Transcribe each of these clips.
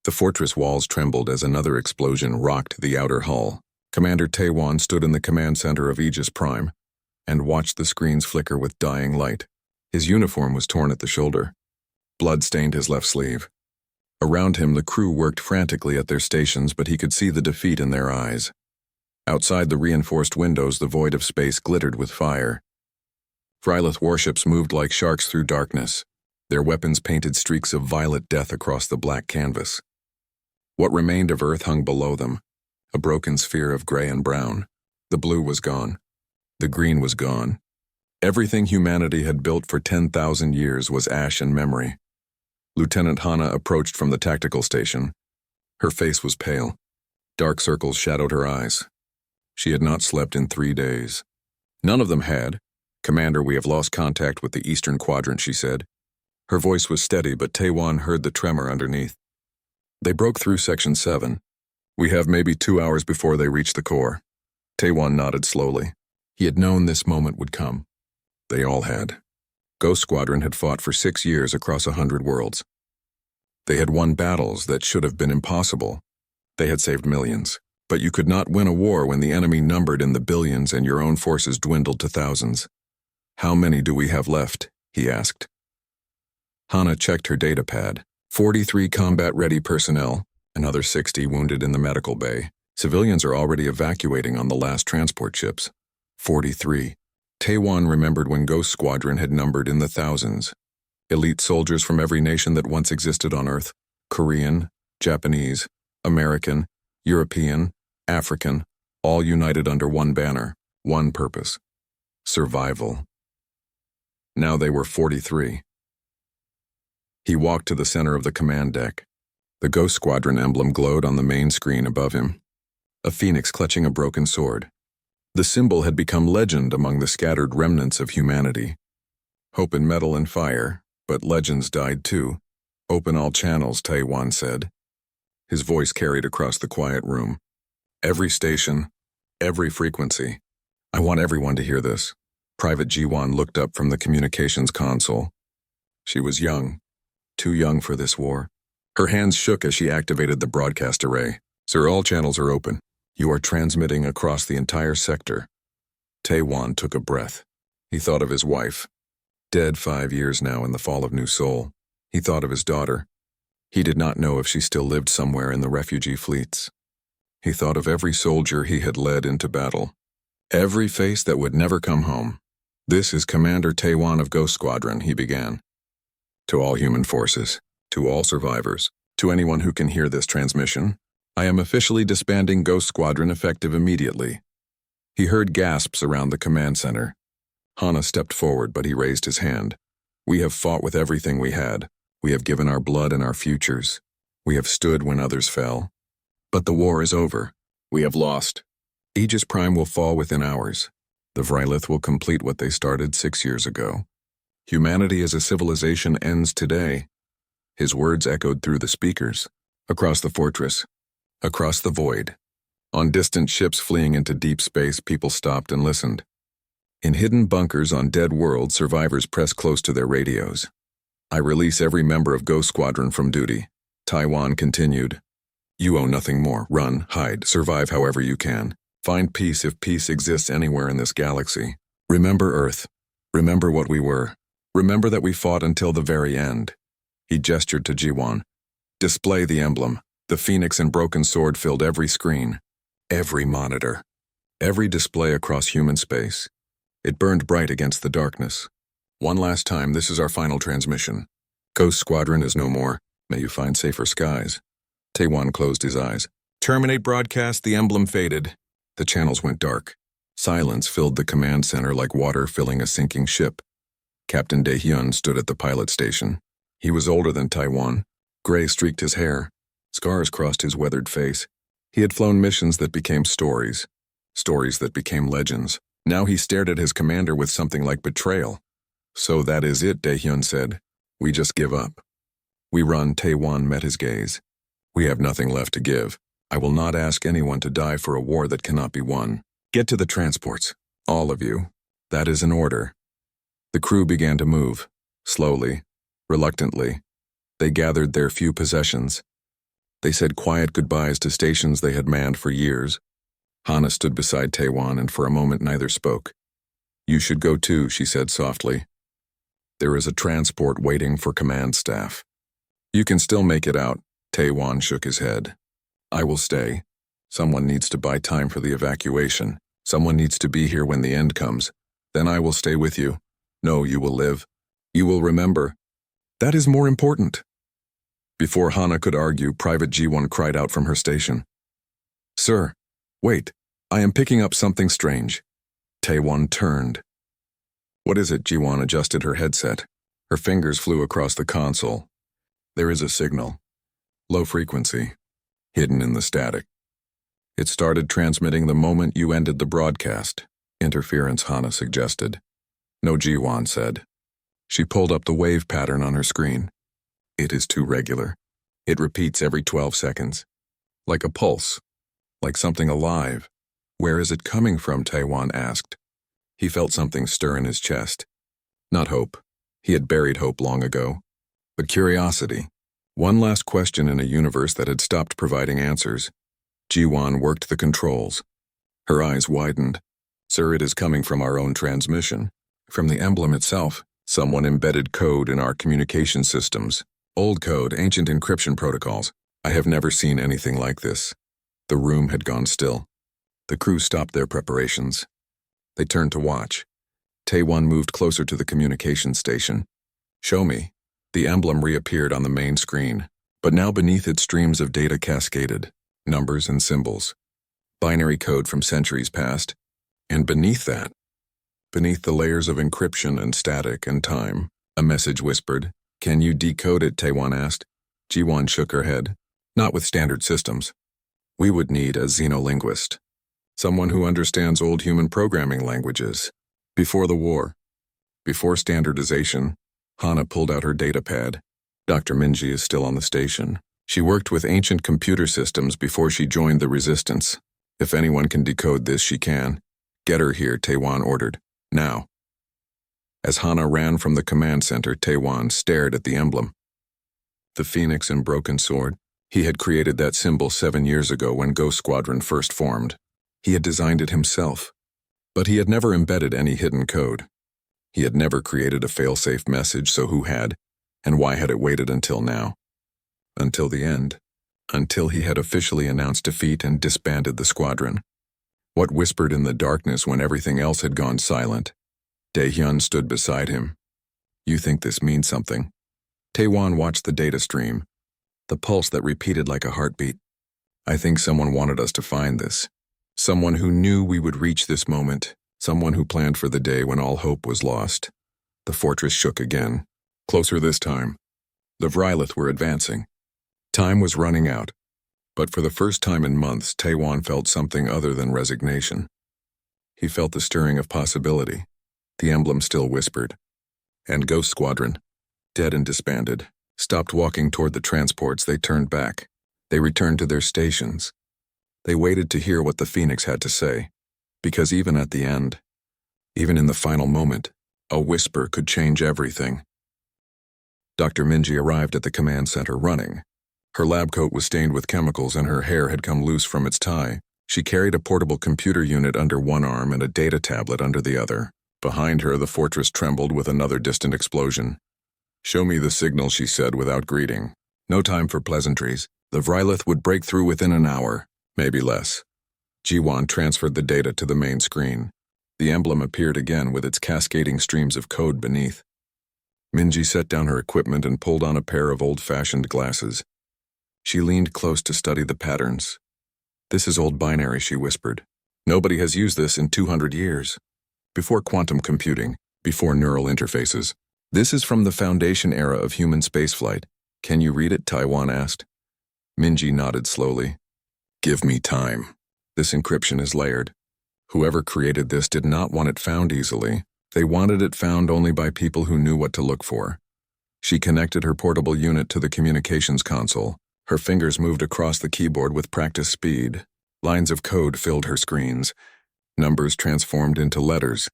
The fortress walls trembled as another explosion rocked the outer hull. Commander Taiwan stood in the command center of Aegis Prime and watched the screens flicker with dying light. His uniform was torn at the shoulder. Blood stained his left sleeve. Around him, the crew worked frantically at their stations, but he could see the defeat in their eyes. Outside the reinforced windows, the void of space glittered with fire. Frylith warships moved like sharks through darkness. Their weapons painted streaks of violet death across the black canvas. What remained of Earth hung below them, a broken sphere of gray and brown. The blue was gone. The green was gone. Everything humanity had built for 10,000 years was ash and memory. Lieutenant Hana approached from the tactical station. Her face was pale. Dark circles shadowed her eyes. She had not slept in 3 days. None of them had. "Commander, we have lost contact with the eastern quadrant," she said. Her voice was steady, but Taiwan heard the tremor underneath. "They broke through Section 7. We have maybe 2 hours before they reach the core." Taiwan nodded slowly. He had known this moment would come. They all had. Ghost Squadron had fought for 6 years across 100 worlds. They had won battles that should have been impossible. They had saved millions. But you could not win a war when the enemy numbered in the billions and your own forces dwindled to thousands. "How many do we have left?" he asked. Hana checked her data pad. 43 combat-ready personnel, another 60 wounded in the medical bay. Civilians are already evacuating on the last transport ships. 43. Taiwan remembered when Ghost Squadron had numbered in the thousands. Elite soldiers from every nation that once existed on Earth: Korean, Japanese, American, European, African, all united under one banner, one purpose: survival. Now they were 43. He walked to the center of the command deck. The Ghost Squadron emblem glowed on the main screen above him. A phoenix clutching a broken sword. The symbol had become legend among the scattered remnants of humanity. Hope in metal and fire, but legends died too. "Open all channels," Taiwan said. His voice carried across the quiet room. "Every station, every frequency. I want everyone to hear this." Private Jiwan looked up from the communications console. She was young, too young for this war. Her hands shook as she activated the broadcast array. "Sir, all channels are open. You are transmitting across the entire sector." Taiwan took a breath. He thought of his wife, dead 5 years now in the fall of New Seoul. He thought of his daughter. He did not know if she still lived somewhere in the refugee fleets. He thought of every soldier he had led into battle. Every face that would never come home. "This is Commander Taiwan of Ghost Squadron," he began. "To all human forces, to all survivors, to anyone who can hear this transmission, I am officially disbanding Ghost Squadron effective immediately." He heard gasps around the command center. Hana stepped forward, but he raised his hand. "We have fought with everything we had. We have given our blood and our futures. We have stood when others fell. But the war is over. We have lost. Aegis Prime will fall within hours. The Vrylith will complete what they started 6 years ago. Humanity as a civilization ends today." His words echoed through the speakers, across the fortress, across the void. On distant ships fleeing into deep space, people stopped and listened. In hidden bunkers on dead worlds, survivors pressed close to their radios. "I release every member of Ghost Squadron from duty." Taiwan continued. "You owe nothing more. Run, hide, survive however you can. Find peace if peace exists anywhere in this galaxy. Remember Earth. Remember what we were. Remember that we fought until the very end." He gestured to Jiwan. "Display the emblem." The phoenix and broken sword filled every screen, every monitor, every display across human space. It burned bright against the darkness. "One last time, this is our final transmission. Ghost Squadron is no more. May you find safer skies." Taiwan closed his eyes. "Terminate broadcast." The emblem faded. The channels went dark. Silence filled the command center like water filling a sinking ship. Captain Daehyun stood at the pilot station. He was older than Taiwan. Gray streaked his hair. Scars crossed his weathered face. He had flown missions that became stories. Stories that became legends. Now he stared at his commander with something like betrayal. "So that is it," Daehyun said. "We just give up. We run." Taiwan met his gaze. "We have nothing left to give. I will not ask anyone to die for a war that cannot be won. Get to the transports. All of you. That is an order." The crew began to move. Slowly, reluctantly. They gathered their few possessions. They said quiet goodbyes to stations they had manned for years. Hana stood beside Taewon, and for a moment neither spoke. "You should go too," she said softly. "There is a transport waiting for command staff." "You can still make it out," Taewon shook his head. "I will stay. Someone needs to buy time for the evacuation. Someone needs to be here when the end comes. Then I will stay with you. No, you will live. You will remember. That is more important." Before Hana could argue, Private Ji-won cried out from her station. "Sir, wait. I am picking up something strange." Taewon turned. "What is it?" Ji-won adjusted her headset. Her fingers flew across the console. "There is a signal. Low frequency. Hidden in the static. It started transmitting the moment you ended the broadcast." "Interference," Hana suggested. "No," Ji-won said. She pulled up the wave pattern on her screen. "It is too regular. It repeats every 12 seconds. Like a pulse. Like something alive." "Where is it coming from?" Taewon asked. He felt something stir in his chest. Not hope. He had buried hope long ago. But curiosity. One last question in a universe that had stopped providing answers. Ji-won worked the controls. Her eyes widened. "Sir, it is coming from our own transmission. From the Emblem itself. Someone embedded code in our communication systems. Old code, ancient encryption protocols. I have never seen anything like this." The room had gone still. The crew stopped their preparations. They turned to watch. Taewon moved closer to the communication station. "Show me." The emblem reappeared on the main screen, but now beneath it streams of data cascaded, numbers and symbols. Binary code from centuries past. And beneath that, beneath the layers of encryption and static and time, a message whispered. "Can you decode it?" Taewon asked. Ji-won shook her head. "Not with standard systems. We would need a xenolinguist. Someone who understands old human programming languages. Before the war. Before standardization." Hana pulled out her datapad. Dr. Minji is still on the station. She worked with ancient computer systems before she joined the resistance. If anyone can decode this, she can. "Get her here," Taewon ordered. "Now." As Hana ran from the command center, Taewon stared at the emblem. The phoenix and broken sword. He had created that symbol 7 years ago when Ghost Squadron first formed. He had designed it himself. But he had never embedded any hidden code. He had never created a fail-safe message, so who had? And why had it waited until now? Until the end. Until he had officially announced defeat and disbanded the squadron. What whispered in the darkness when everything else had gone silent? Dae-hyun stood beside him. "You think this means something?" Taewon watched the data stream, the pulse that repeated like a heartbeat. "I think someone wanted us to find this. Someone who knew we would reach this moment. Someone who planned for the day when all hope was lost." The fortress shook again. Closer this time. The Vrylith were advancing. Time was running out. But for the first time in months, Taewon felt something other than resignation. He felt the stirring of possibility. The emblem still whispered. And Ghost Squadron, dead and disbanded, stopped walking toward the transports. They turned back. They returned to their stations. They waited to hear what the Phoenix had to say. Because even at the end, even in the final moment, a whisper could change everything. Dr. Minji arrived at the command center running. Her lab coat was stained with chemicals and her hair had come loose from its tie. She carried a portable computer unit under one arm and a data tablet under the other. Behind her, the fortress trembled with another distant explosion. "Show me the signal," she said without greeting. No time for pleasantries. The Vrylith would break through within an hour, maybe less. Ji-won transferred the data to the main screen. The emblem appeared again with its cascading streams of code beneath. Minji set down her equipment and pulled on a pair of old-fashioned glasses. She leaned close to study the patterns. "This is old binary," she whispered. "Nobody has used this in 200 years. Before quantum computing, before neural interfaces. This is from the foundation era of human spaceflight. Can you read it?" Taewon asked. Minji nodded slowly. "Give me time. This encryption is layered. Whoever created this did not want it found easily. They wanted it found only by people who knew what to look for." She connected her portable unit to the communications console. Her fingers moved across the keyboard with practiced speed. Lines of code filled her screens. Numbers transformed into letters.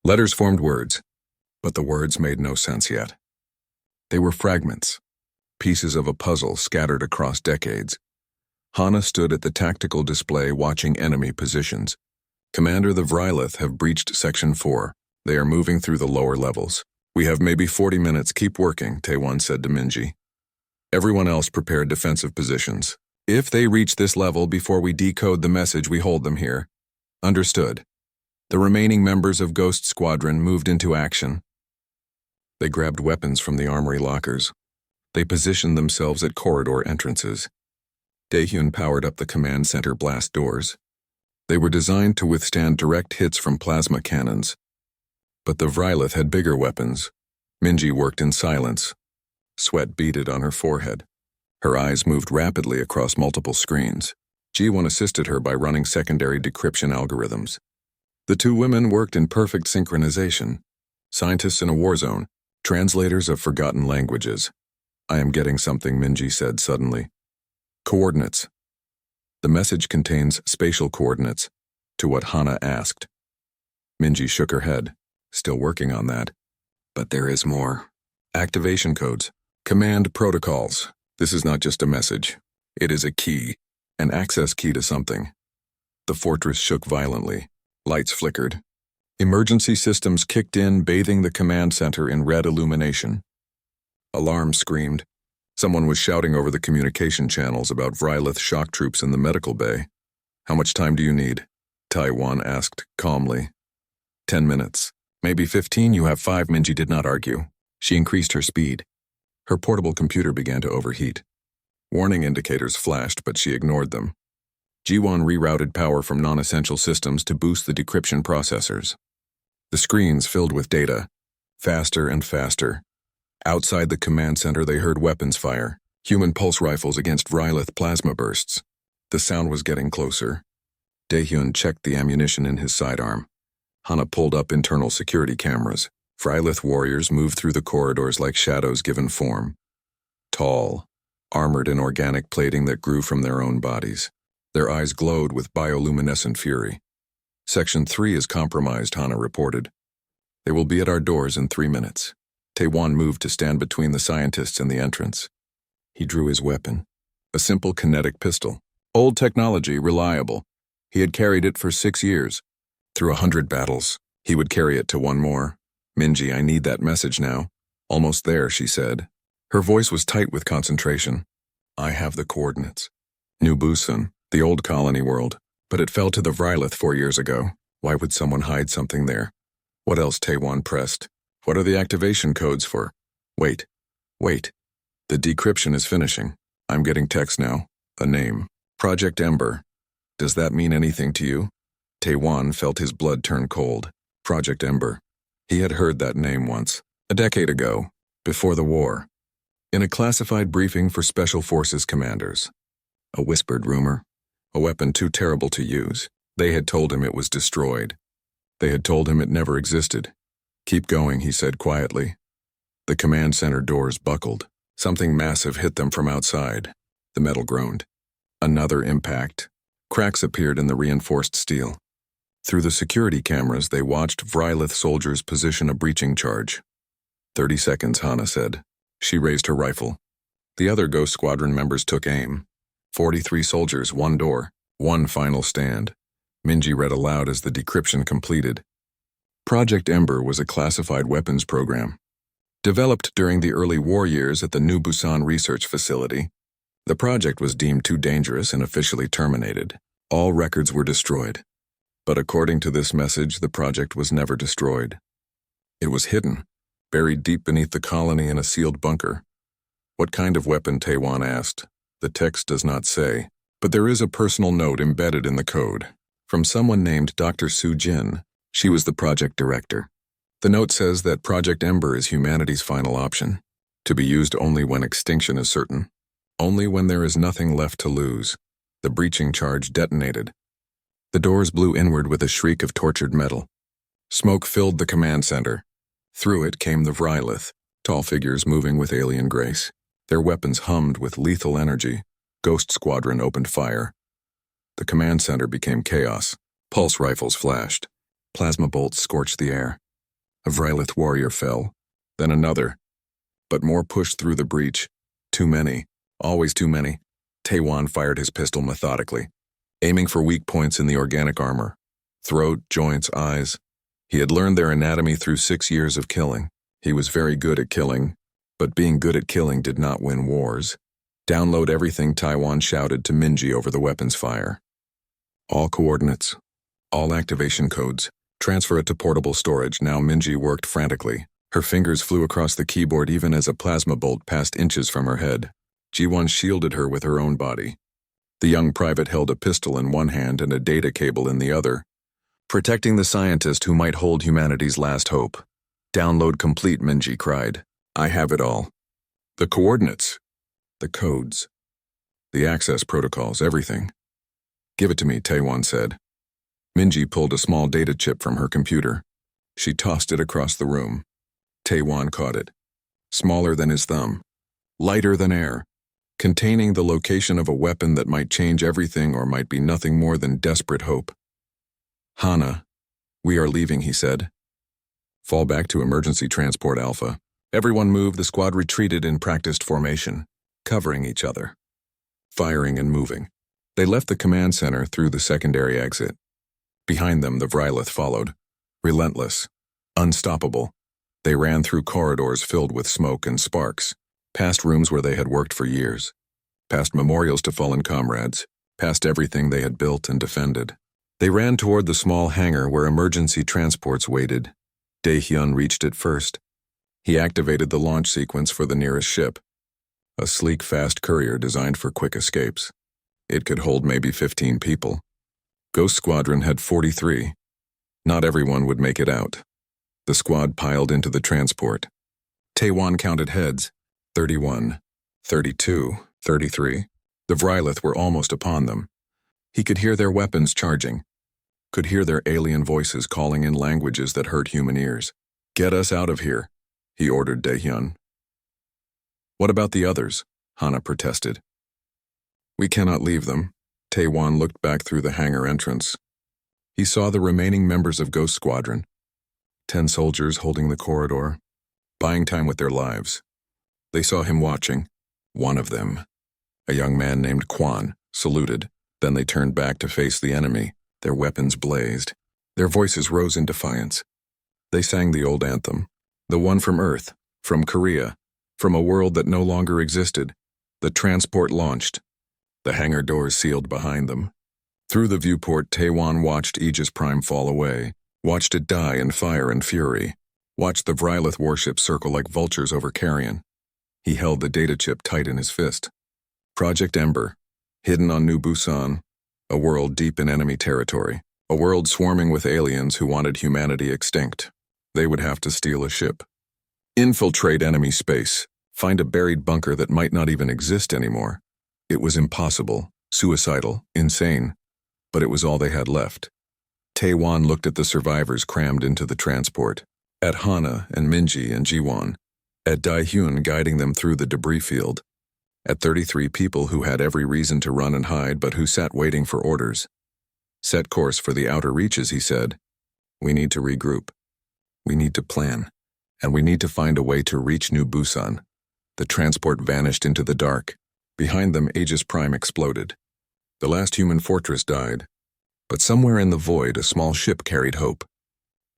Letters formed words, but the words made no sense yet. They were fragments, pieces of a puzzle scattered across decades. Hana stood at the tactical display watching enemy positions. Commander, the Vrylith have breached Section 4. They are moving through the lower levels. We have maybe 40 minutes. Keep working, Taewon said to Minji. Everyone else prepared defensive positions. If they reach this level before we decode the message, we hold them here. Understood. The remaining members of Ghost Squadron moved into action. They grabbed weapons from the armory lockers. They positioned themselves at corridor entrances. Daehyun powered up the command center blast doors. They were designed to withstand direct hits from plasma cannons. But the Vrylith had bigger weapons. Minji worked in silence. Sweat beaded on her forehead. Her eyes moved rapidly across multiple screens. Ji-won assisted her by running secondary decryption algorithms. The two women worked in perfect synchronization. Scientists in a war zone, translators of forgotten languages. I am getting something, Minji said suddenly. Coordinates. The message contains spatial coordinates, to what Hana asked. Minji shook her head, still working on that. But there is more. Activation codes. Command protocols. This is not just a message. It is a key, an access key to something. The fortress shook violently. Lights flickered. Emergency systems kicked in, bathing the command center in red illumination. Alarms screamed. Someone was shouting over the communication channels about Vrylith shock troops in the medical bay. How much time do you need? Taewon asked calmly. 10 minutes. Maybe 15, you have 5, Minji did not argue. She increased her speed. Her portable computer began to overheat. Warning indicators flashed, but she ignored them. Ji-won rerouted power from non-essential systems to boost the decryption processors. The screens filled with data, faster and faster. Outside the command center, they heard weapons fire, human pulse rifles against Vrylith plasma bursts. The sound was getting closer. Daehyun checked the ammunition in his sidearm. Hana pulled up internal security cameras. Vrylith warriors moved through the corridors like shadows given form. Tall, armored in organic plating that grew from their own bodies. Their eyes glowed with bioluminescent fury. Section 3 is compromised, Hana reported. They will be at our doors in 3 minutes. Taewon moved to stand between the scientists and the entrance. He drew his weapon, a simple kinetic pistol. Old technology, reliable. He had carried it for 6 years. Through 100 battles, he would carry it to one more. Minji, I need that message now. Almost there, she said. Her voice was tight with concentration. I have the coordinates. New Busan, the old colony world, but it fell to the Vrylith 4 years ago. Why would someone hide something there? What else? Taewon pressed. What are the activation codes for? Wait. The decryption is finishing. I'm getting text now. A name. Project Ember. Does that mean anything to you? Taewon felt his blood turn cold. Project Ember. He had heard that name once, a decade ago, before the war, in a classified briefing for Special Forces commanders. A whispered rumor, a weapon too terrible to use. They had told him it was destroyed. They had told him it never existed. Keep going, he said quietly. The command center doors buckled. Something massive hit them from outside. The metal groaned. Another impact. Cracks appeared in the reinforced steel. Through the security cameras, they watched Vrylith soldiers position a breaching charge. 30 seconds, Hana said. She raised her rifle. The other Ghost Squadron members took aim. 43 soldiers, one door, one final stand. Minji read aloud as the decryption completed. Project Ember was a classified weapons program. Developed during the early war years at the New Busan Research Facility, the project was deemed too dangerous and officially terminated. All records were destroyed. But according to this message, the project was never destroyed. It was hidden, buried deep beneath the colony in a sealed bunker. What kind of weapon? Taewon asked. The text does not say, but there is a personal note embedded in the code, from someone named Dr. Su Jin. She was the project director. The note says that Project Ember is humanity's final option, to be used only when extinction is certain, only when there is nothing left to lose. The breaching charge detonated. The doors blew inward with a shriek of tortured metal. Smoke filled the command center. Through it came the Vrylith, tall figures moving with alien grace. Their weapons hummed with lethal energy. Ghost Squadron opened fire. The command center became chaos. Pulse rifles flashed. Plasma bolts scorched the air. A Vrylith warrior fell. Then another. But more pushed through the breach. Too many. Always too many. Taewon fired his pistol methodically, aiming for weak points in the organic armor. Throat, joints, eyes. He had learned their anatomy through 6 years of killing. He was very good at killing, but being good at killing did not win wars. Download everything, Taewon shouted to Minji over the weapon's fire. All coordinates. All activation codes. Transfer it to portable storage. Now Minji worked frantically. Her fingers flew across the keyboard even as a plasma bolt passed inches from her head. Ji-won shielded her with her own body. The young private held a pistol in one hand and a data cable in the other, protecting the scientist who might hold humanity's last hope. Download complete, Minji cried. I have it all. The coordinates. The codes. The access protocols, everything. Give it to me, Taewon said. Minji pulled a small data chip from her computer. She tossed it across the room. Taewon caught it. Smaller than his thumb. Lighter than air. Containing the location of a weapon that might change everything or might be nothing more than desperate hope. Hana, we are leaving, he said. Fall back to emergency transport Alpha. Everyone move. The squad retreated in practiced formation, covering each other. Firing and moving. They left the command center through the secondary exit. Behind them, the Vrylith followed. Relentless. Unstoppable. They ran through corridors filled with smoke and sparks, past rooms where they had worked for years, past memorials to fallen comrades, past everything they had built and defended. They ran toward the small hangar where emergency transports waited. Dae-hyun reached it first. He activated the launch sequence for the nearest ship, a sleek, fast courier designed for quick escapes. It could hold maybe 15 people. Ghost Squadron had 43. Not everyone would make it out. The squad piled into the transport. Taewon counted heads. 31, 32, 33. The Vrylith were almost upon them. He could hear their weapons charging, could hear their alien voices calling in languages that hurt human ears. Get us out of here, he ordered Dae-hyun. What about the others? Hana protested. We cannot leave them. Taewon looked back through the hangar entrance. He saw the remaining members of Ghost Squadron. 10 soldiers holding the corridor, buying time with their lives. They saw him watching. One of them, a young man named Kwan, saluted. Then they turned back to face the enemy. Their weapons blazed. Their voices rose in defiance. They sang the old anthem, the one from Earth, from Korea, from a world that no longer existed. The transport launched. The hangar doors sealed behind them. Through the viewport, Taewon watched Aegis Prime fall away, watched it die in fire and fury, watched the Vrylith warship circle like vultures over Carrion. He held the data chip tight in his fist. Project Ember, hidden on New Busan, a world deep in enemy territory, a world swarming with aliens who wanted humanity extinct. They would have to steal a ship, infiltrate enemy space, find a buried bunker that might not even exist anymore. It was impossible, suicidal, insane, but it was all they had left. Taewon looked at the survivors crammed into the transport, at Hana and Minji and Ji-won, at Dae-hyun guiding them through the debris field, at 33 people who had every reason to run and hide but who sat waiting for orders. Set course for the outer reaches, he said. We need to regroup. We need to plan. And we need to find a way to reach New Busan. The transport vanished into the dark. Behind them, Aegis Prime exploded. The last human fortress died. But somewhere in the void, a small ship carried hope.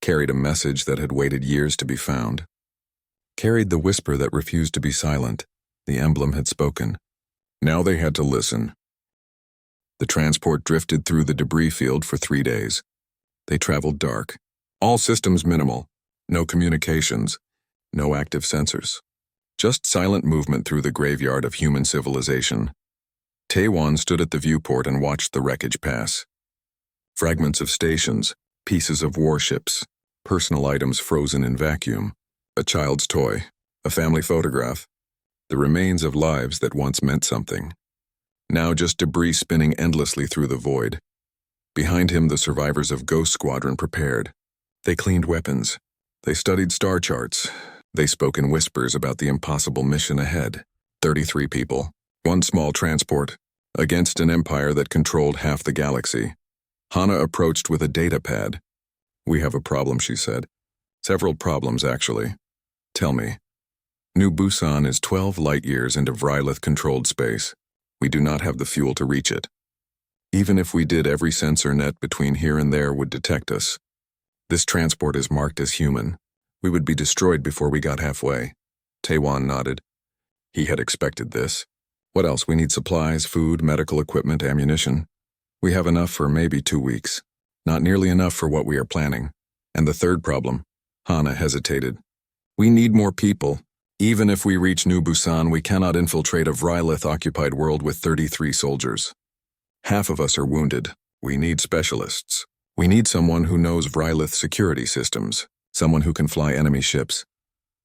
Carried a message that had waited years to be found. Carried the whisper that refused to be silent. The Emblem had spoken. Now they had to listen. The transport drifted through the debris field for 3 days. They traveled dark. All systems minimal. No communications. No active sensors. Just silent movement through the graveyard of human civilization. Taewon stood at the viewport and watched the wreckage pass. Fragments of stations, pieces of warships, personal items frozen in vacuum, a child's toy, a family photograph, the remains of lives that once meant something. Now just debris spinning endlessly through the void. Behind him, the survivors of Ghost Squadron prepared. They cleaned weapons. They studied star charts. They spoke in whispers about the impossible mission ahead. 33 people, one small transport, against an empire that controlled half the galaxy. Hana approached with a data pad. We have a problem, she said. Several problems, actually. Tell me. New Busan is 12 light-years into Vrylith-controlled space. We do not have the fuel to reach it. Even if we did, every sensor net between here and there would detect us. This transport is marked as human. We would be destroyed before we got halfway. Taewon nodded. He had expected this. What else? We need supplies, food, medical equipment, ammunition. We have enough for maybe 2 weeks. Not nearly enough for what we are planning. And the third problem, Hana hesitated. We need more people. Even if we reach New Busan, we cannot infiltrate a Vrylith-occupied world with 33 soldiers. Half of us are wounded. We need specialists. We need someone who knows Vrylith security systems, someone who can fly enemy ships.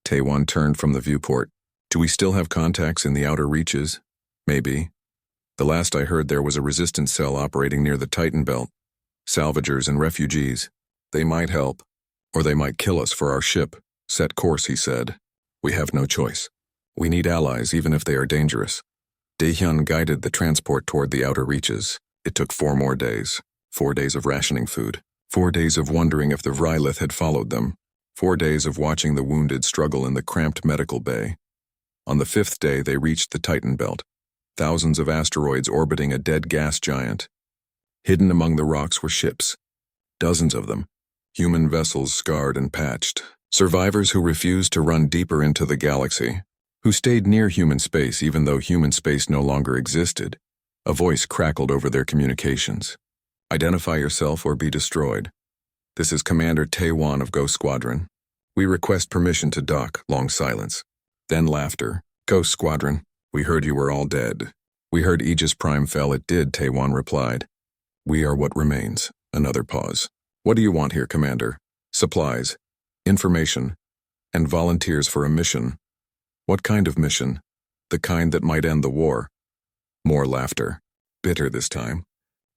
Taewon turned from the viewport. Do we still have contacts in the outer reaches? Maybe. The last I heard, there was a resistance cell operating near the Titan Belt. Salvagers and refugees. They might help, or they might kill us for our ship. Set course, he said. We have no choice. We need allies, even if they are dangerous. Daehyun guided the transport toward the outer reaches. It took 4 more days. 4 days of rationing food. 4 days of wondering if the Vrylith had followed them. 4 days of watching the wounded struggle in the cramped medical bay. On the 5th day, they reached the Titan Belt. Thousands of asteroids orbiting a dead gas giant. Hidden among the rocks were ships. Dozens of them. Human vessels scarred and patched. Survivors who refused to run deeper into the galaxy. Who stayed near human space even though human space no longer existed. A voice crackled over their communications. Identify yourself or be destroyed. This is Commander Taewon of Ghost Squadron. We request permission to dock. Long silence. Then laughter. Ghost Squadron, we heard you were all dead. We heard Aegis Prime fell. It did, Taewon replied. We are what remains. Another pause. What do you want here, Commander? Supplies, information, and volunteers for a mission. What kind of mission? The kind that might end the war. More laughter. Bitter this time.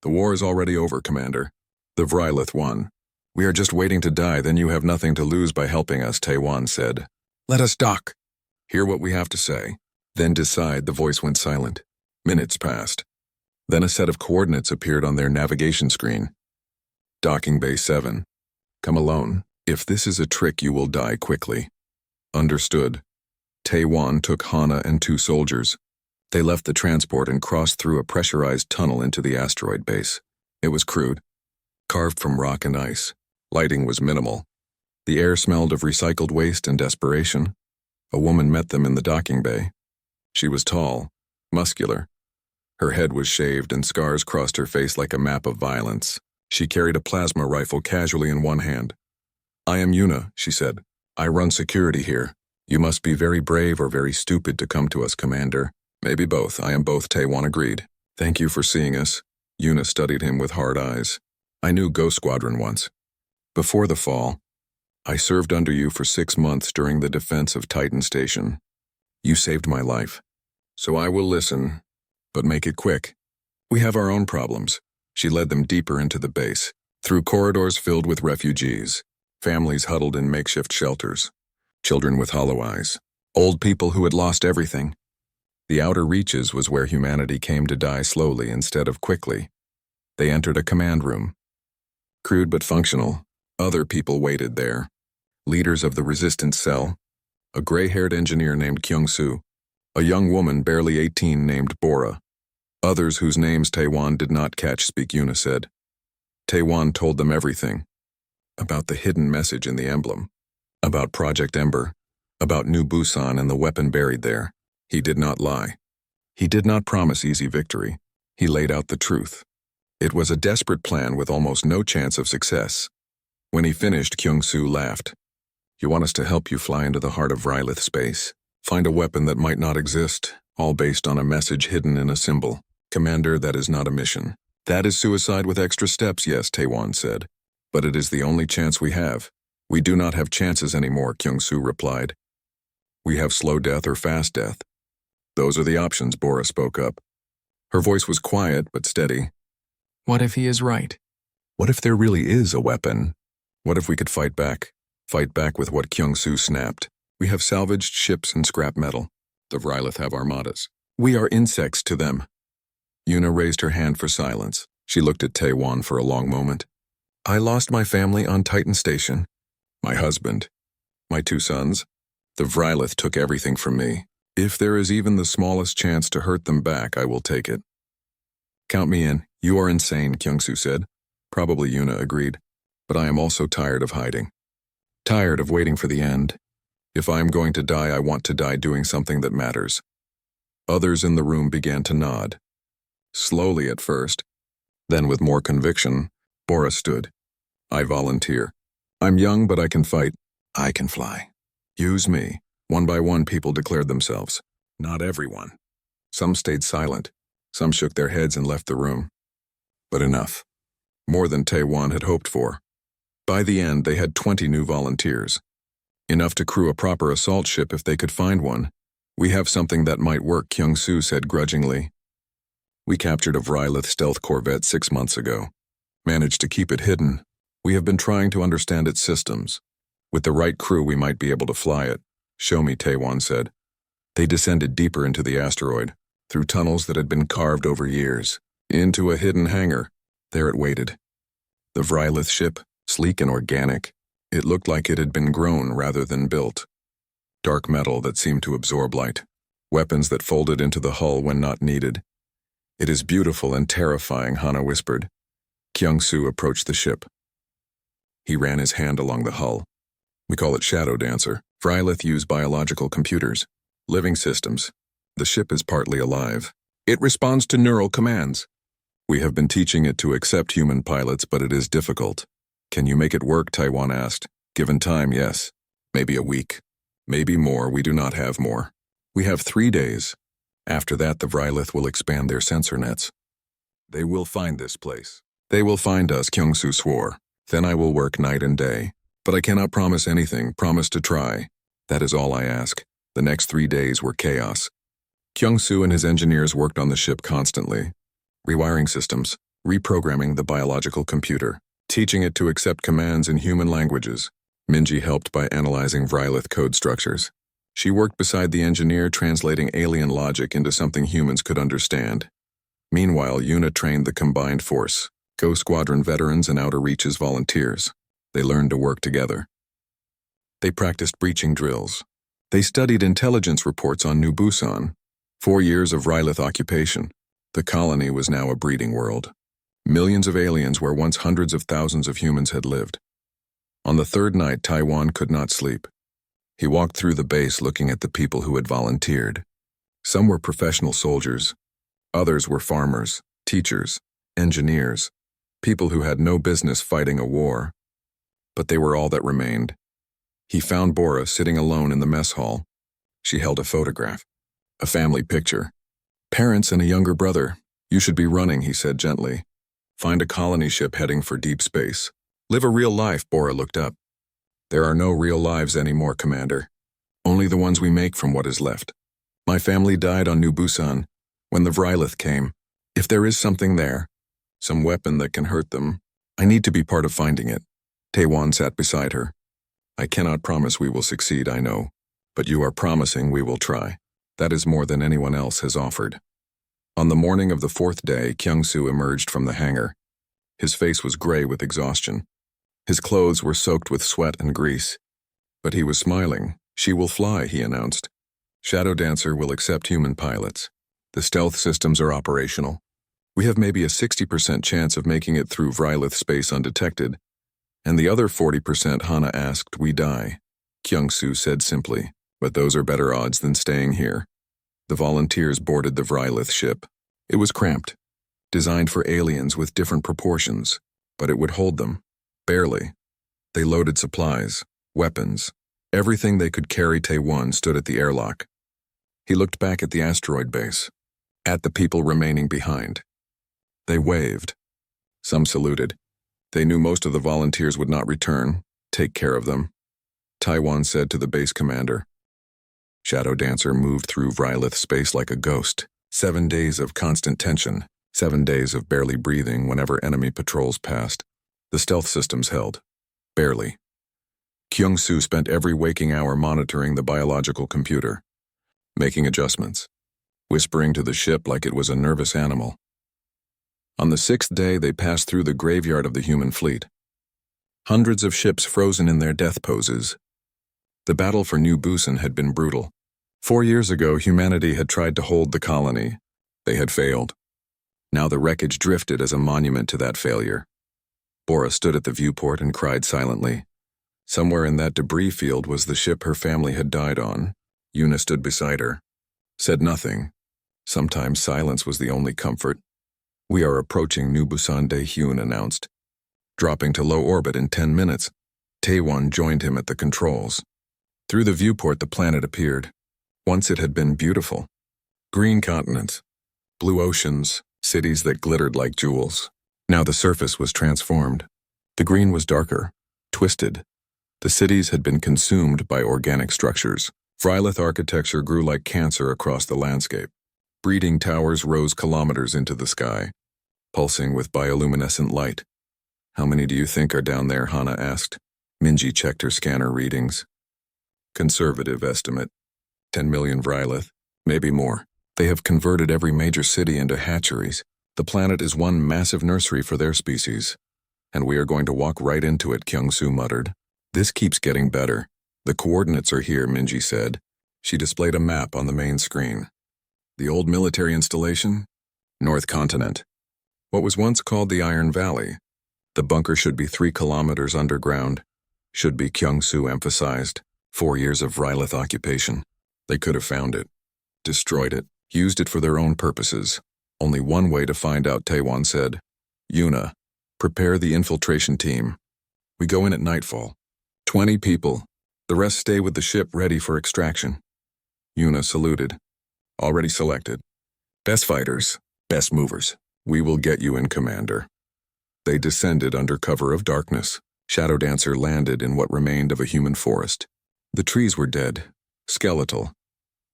The war is already over, Commander. The Vrylith won. We are just waiting to die, then you have nothing to lose by helping us, Taewon said. Let us dock. Hear what we have to say. Then decide. The voice went silent. Minutes passed. Then a set of coordinates appeared on their navigation screen. Docking Bay 7. Come alone. If this is a trick, you will die quickly. Understood. Taewon took Hana and 2 soldiers. They left the transport and crossed through a pressurized tunnel into the asteroid base. It was crude, carved from rock and ice. Lighting was minimal. The air smelled of recycled waste and desperation. A woman met them in the docking bay. She was tall, muscular. Her head was shaved and scars crossed her face like a map of violence. She carried a plasma rifle casually in one hand. I am Yuna, she said. I run security here. You must be very brave or very stupid to come to us, Commander. Maybe both. I am both, Taewon agreed. Thank you for seeing us. Yuna studied him with hard eyes. I knew Ghost Squadron once. Before the fall, I served under you for 6 months during the defense of Titan Station. You saved my life. So I will listen, but make it quick. We have our own problems. She led them deeper into the base, through corridors filled with refugees, families huddled in makeshift shelters, children with hollow eyes, old people who had lost everything. The outer reaches was where humanity came to die slowly instead of quickly. They entered a command room. Crude but functional, other people waited there. Leaders of the resistance cell, a gray-haired engineer named Kyung-soo, a young woman barely 18 named Bora. Others whose names Taewon did not catch, speak, Yuna said. Taewon told them everything. About the hidden message in the emblem. About Project Ember. About New Busan and the weapon buried there. He did not lie. He did not promise easy victory. He laid out the truth. It was a desperate plan with almost no chance of success. When he finished, Kyung-soo laughed. You want us to help you fly into the heart of Vrylith space. Find a weapon that might not exist, all based on a message hidden in a symbol. Commander, that is not a mission. That is suicide with extra steps, yes, Taewon said. But it is the only chance we have. We do not have chances anymore, Kyung-soo replied. We have slow death or fast death. Those are the options, Bora spoke up. Her voice was quiet but steady. What if he is right? What if there really is a weapon? What if we could fight back? Fight back with what Kyung-soo snapped. We have salvaged ships and scrap metal. The Vrylith have armadas. We are insects to them. Yuna raised her hand for silence. She looked at Taewon for a long moment. I lost my family on Titan Station. My husband. My 2 sons. The Vrylith took everything from me. If there is even the smallest chance to hurt them back, I will take it. Count me in. You are insane, Kyung-soo said. Probably Yuna agreed. But I am also tired of hiding. Tired of waiting for the end. If I am going to die, I want to die doing something that matters. Others in the room began to nod. Slowly at first. Then with more conviction, Bora stood. I volunteer. I'm young, but I can fight. I can fly. Use me. One by one, people declared themselves. Not everyone. Some stayed silent. Some shook their heads and left the room. But enough. More than Taewon had hoped for. By the end, they had 20 new volunteers. Enough to crew a proper assault ship if they could find one. We have something that might work, Kyung-soo said grudgingly. We captured a Vrylith stealth corvette 6 months ago. Managed to keep it hidden. We have been trying to understand its systems. With the right crew, we might be able to fly it. Show me, Taewon said. They descended deeper into the asteroid, through tunnels that had been carved over years, into a hidden hangar. There it waited. The Vrylith ship, sleek and organic. It looked like it had been grown rather than built. Dark metal that seemed to absorb light. Weapons that folded into the hull when not needed. It is beautiful and terrifying, Hana whispered. Kyung-soo approached the ship. He ran his hand along the hull. We call it Shadow Dancer. Vrylith use biological computers, living systems. The ship is partly alive. It responds to neural commands. We have been teaching it to accept human pilots, but it is difficult. Can you make it work, Taewon asked. Given time, yes. Maybe a week. Maybe more, we do not have more. We have 3 days. After that, the Vrylith will expand their sensor nets. They will find this place. They will find us, Kyung-soo swore. Then I will work night and day. But I cannot promise anything, promise to try. That is all I ask. The next 3 days were chaos. Kyung-soo and his engineers worked on the ship constantly. Rewiring systems, reprogramming the biological computer, teaching it to accept commands in human languages. Minji helped by analyzing Vrylith code structures. She worked beside the engineer, translating alien logic into something humans could understand. Meanwhile, Yuna trained the combined force, Ghost Squadron veterans and Outer Reaches volunteers. They learned to work together. They practiced breaching drills. They studied intelligence reports on New Busan. 4 years of Vrylith occupation. The colony was now a breeding world. Millions of aliens where once hundreds of thousands of humans had lived. On the 3rd night, Taewon could not sleep. He walked through the base looking at the people who had volunteered. Some were professional soldiers. Others were farmers, teachers, engineers, people who had no business fighting a war. But they were all that remained. He found Bora sitting alone in the mess hall. She held a photograph, a family picture. Parents and a younger brother. You should be running, he said gently. Find a colony ship heading for deep space. Live a real life, Bora looked up. There are no real lives anymore, Commander. Only the ones we make from what is left. My family died on New Busan when the Vrylith came. If there is something there, some weapon that can hurt them, I need to be part of finding it. Taewon sat beside her. I cannot promise we will succeed, I know, but you are promising we will try. That is more than anyone else has offered. On the morning of the 4th day, Kyung-soo emerged from the hangar. His face was gray with exhaustion. His clothes were soaked with sweat and grease. But he was smiling. She will fly, he announced. Shadow Dancer will accept human pilots. The stealth systems are operational. We have maybe a 60% chance of making it through Vrylith space undetected. And the other 40%, Hana asked, we die. Kyung-soo said simply, but those are better odds than staying here. The volunteers boarded the Vrylith ship. It was cramped, designed for aliens with different proportions, but it would hold them. Barely. They loaded supplies, weapons. Everything they could carry. Taewon stood at the airlock. He looked back at the asteroid base, at the people remaining behind. They waved. Some saluted. They knew most of the volunteers would not return. Take care of them. Taewon said to the base commander. Shadow Dancer moved through Vrylith space like a ghost. 7 days of constant tension. 7 days of barely breathing whenever enemy patrols passed. The stealth systems held. Barely. Kyung-soo spent every waking hour monitoring the biological computer, making adjustments, whispering to the ship like it was a nervous animal. On the 6th day, they passed through the graveyard of the human fleet. Hundreds of ships frozen in their death poses. The battle for New Busan had been brutal. 4 years ago, humanity had tried to hold the colony. They had failed. Now the wreckage drifted as a monument to that failure. Bora stood at the viewport and cried silently. Somewhere in that debris field was the ship her family had died on. Yuna stood beside her. Said nothing. Sometimes silence was the only comfort. "We are approaching New Busan Day," Hyun announced. Dropping to low orbit in 10 minutes, Taewon joined him at the controls. Through the viewport the planet appeared. Once it had been beautiful. Green continents, blue oceans, cities that glittered like jewels. Now the surface was transformed. The green was darker, twisted. The cities had been consumed by organic structures. Vrylith architecture grew like cancer across the landscape. Breeding towers rose kilometers into the sky, pulsing with bioluminescent light. "How many do you think are down there?" Hana asked. Minji checked her scanner readings. "Conservative estimate. 10 million Vrylith, maybe more. They have converted every major city into hatcheries. The planet is one massive nursery for their species. And we are going to walk right into it," Kyung-soo muttered. "This keeps getting better. The coordinates are here," Minji said. She displayed a map on the main screen. "The old military installation? North Continent. What was once called the Iron Valley. The bunker should be 3 kilometers underground. Should be," Kyung-soo emphasized. 4 years of Vrylith occupation. They could have found it, destroyed it, used it for their own purposes. "Only one way to find out," Taewon said. "Yuna, prepare the infiltration team. We go in at nightfall. 20 people. The rest stay with the ship ready for extraction." Yuna saluted. "Already selected. Best fighters, best movers. We will get you in, Commander." They descended under cover of darkness. Shadow Dancer landed in what remained of a human forest. The trees were dead, skeletal,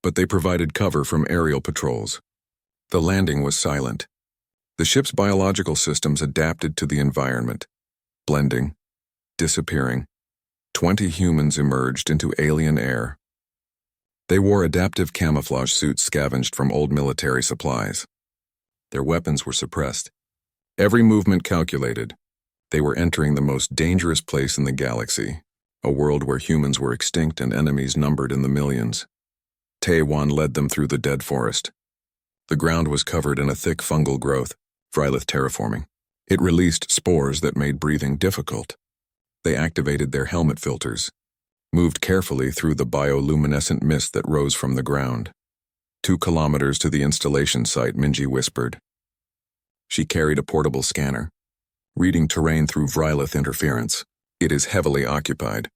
but they provided cover from aerial patrols. The landing was silent. The ship's biological systems adapted to the environment, blending, disappearing. 20 humans emerged into alien air. They wore adaptive camouflage suits scavenged from old military supplies. Their weapons were suppressed. Every movement calculated. They were entering the most dangerous place in the galaxy, a world where humans were extinct and enemies numbered in the millions. Taewon led them through the dead forest. The ground was covered in a thick fungal growth, Vrylith terraforming. It released spores that made breathing difficult. They activated their helmet filters, moved carefully through the bioluminescent mist that rose from the ground. 2 kilometers to the installation site, Minji whispered. She carried a portable scanner, reading terrain through Vrylith interference. "It is heavily occupied.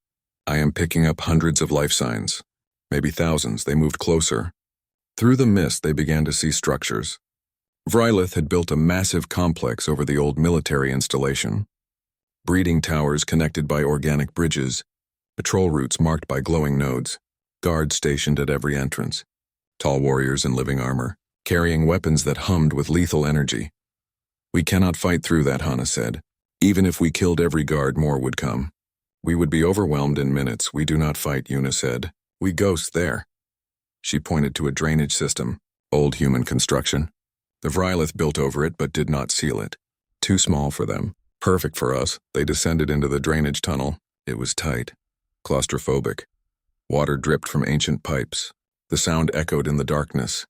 I am picking up hundreds of life signs, maybe thousands." They moved closer. Through the mist, they began to see structures. Vrylith had built a massive complex over the old military installation. Breeding towers connected by organic bridges, patrol routes marked by glowing nodes, guards stationed at every entrance, tall warriors in living armor, carrying weapons that hummed with lethal energy. "We cannot fight through that," Hana said. "Even if we killed every guard, more would come. We would be overwhelmed in minutes." "We do not fight," Yuna said. "We ghost there." She pointed to a drainage system, old human construction. The Vrylith built over it but did not seal it. Too small for them. Perfect for us. They descended into the drainage tunnel. It was tight, claustrophobic. Water dripped from ancient pipes. The sound echoed in the darkness.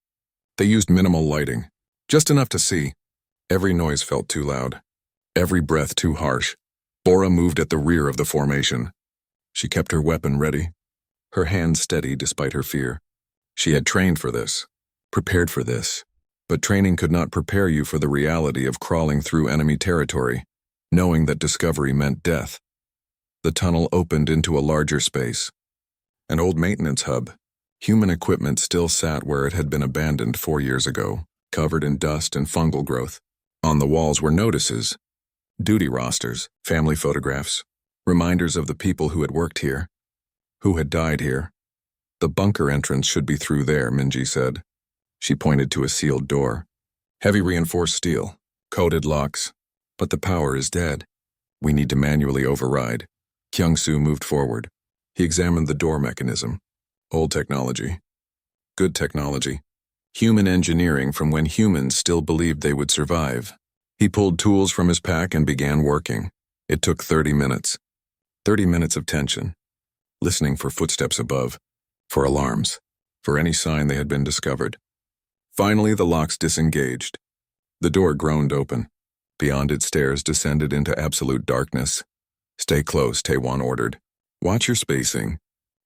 They used minimal lighting, just enough to see. Every noise felt too loud, every breath too harsh. Bora moved at the rear of the formation. She kept her weapon ready, her hand steady despite her fear. She had trained for this, prepared for this. But training could not prepare you for the reality of crawling through enemy territory, knowing that discovery meant death. The tunnel opened into a larger space. An old maintenance hub. Human equipment still sat where it had been abandoned 4 years ago, covered in dust and fungal growth. On the walls were notices, duty rosters, family photographs, reminders of the people who had worked here, who had died here. "The bunker entrance should be through there," Minji said. She pointed to a sealed door. "Heavy reinforced steel, coated locks, but the power is dead. We need to manually override." Kyung-soo moved forward. He examined the door mechanism. Old technology. Good technology. Human engineering from when humans still believed they would survive. He pulled tools from his pack and began working. It took 30 minutes. 30 minutes of tension. Listening for footsteps above, for alarms. for any sign they had been discovered. Finally, the locks disengaged. The door groaned open. Beyond its stairs descended into absolute darkness. "Stay close," Taewon ordered. "Watch your spacing."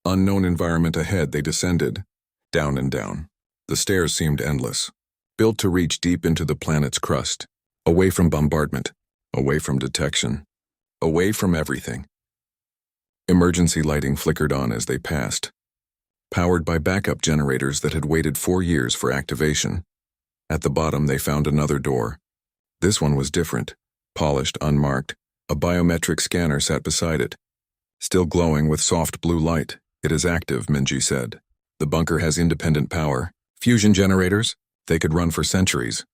Unknown environment ahead, they descended. Down and down. The stairs seemed endless, built to reach deep into the planet's crust, away from bombardment, away from detection, away from everything. Emergency lighting flickered on as they passed, powered by backup generators that had waited 4 years for activation. At the bottom, they found another door. This one was different, polished, unmarked. A biometric scanner sat beside it, still glowing with soft blue light. "It is active," Minji said. "The bunker has independent power. Fusion generators? They could run for centuries.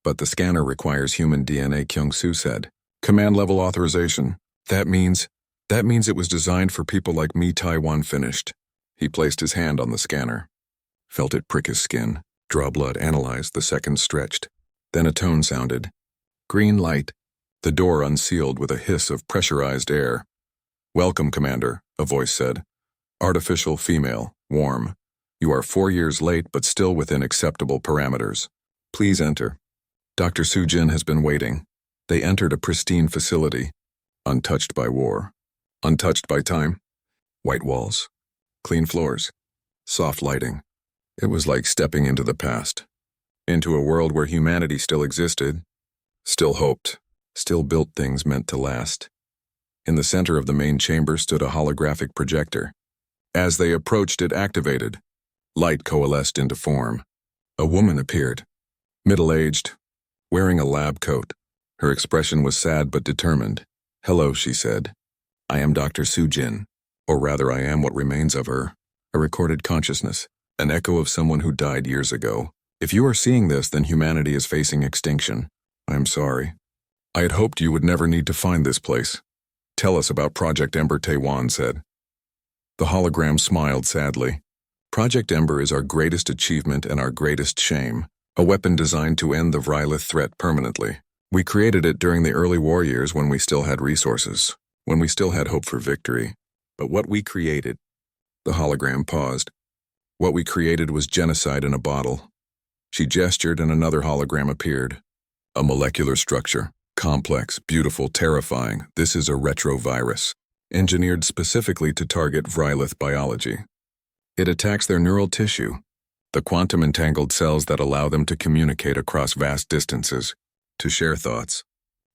But the scanner requires human DNA," Kyung-soo said. "Command-level authorization. That means it was designed for people like me," Taewon finished. He placed his hand on the scanner, felt it prick his skin, draw blood, analyzed, the seconds stretched. Then a tone sounded. "Green light." The door unsealed with a hiss of pressurized air. "Welcome, Commander," a voice said. "Artificial female, warm. You are 4 years late but still within acceptable parameters. Please enter." Dr. Soo-jin has been waiting. They entered a pristine facility, untouched by war, untouched by time. White walls, clean floors, soft lighting. It was like stepping into the past, into a world where humanity still existed, still hoped, still built things meant to last. In the center of the main chamber stood a holographic projector. As they approached, it activated. Light coalesced into form. A woman appeared, middle-aged, wearing a lab coat. Her expression was sad but determined. "Hello," she said. "I am Dr. Soo-jin, or rather I am what remains of her. A recorded consciousness, an echo of someone who died years ago. If you are seeing this, then humanity is facing extinction. I am sorry. I had hoped you would never need to find this place. Tell us about Project Ember," Taewon said. The hologram smiled sadly. "Project Ember is our greatest achievement and our greatest shame, a weapon designed to end the Vrylith threat permanently. We created it during the early war years when we still had resources, when we still had hope for victory. But what we created..." The hologram paused. "What we created was genocide in a bottle." She gestured and another hologram appeared. "A molecular structure. Complex, beautiful, terrifying. This is a retrovirus, engineered specifically to target Vrylith biology. It attacks their neural tissue, the quantum-entangled cells that allow them to communicate across vast distances, to share thoughts,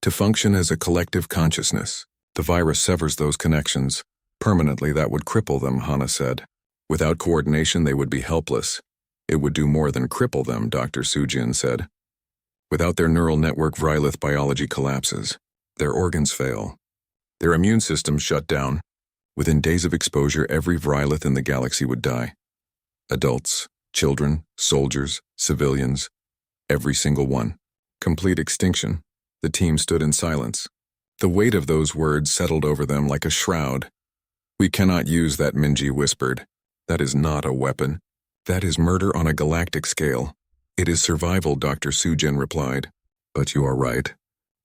to function as a collective consciousness. The virus severs those connections. Permanently, that would cripple them," Hana said. "Without coordination, they would be helpless. It would do more than cripple them," Dr. Soo-jin said. "Without their neural network, Vrylith biology collapses. Their organs fail. Their immune systems shut down. Within days of exposure, every Vrylith in the galaxy would die. Adults, children, soldiers, civilians, every single one. Complete extinction." The team stood in silence. The weight of those words settled over them like a shroud. "We cannot use that," Minji whispered. "That is not a weapon. That is murder on a galactic scale." "It is survival," Dr. Soo-jin replied. "But you are right.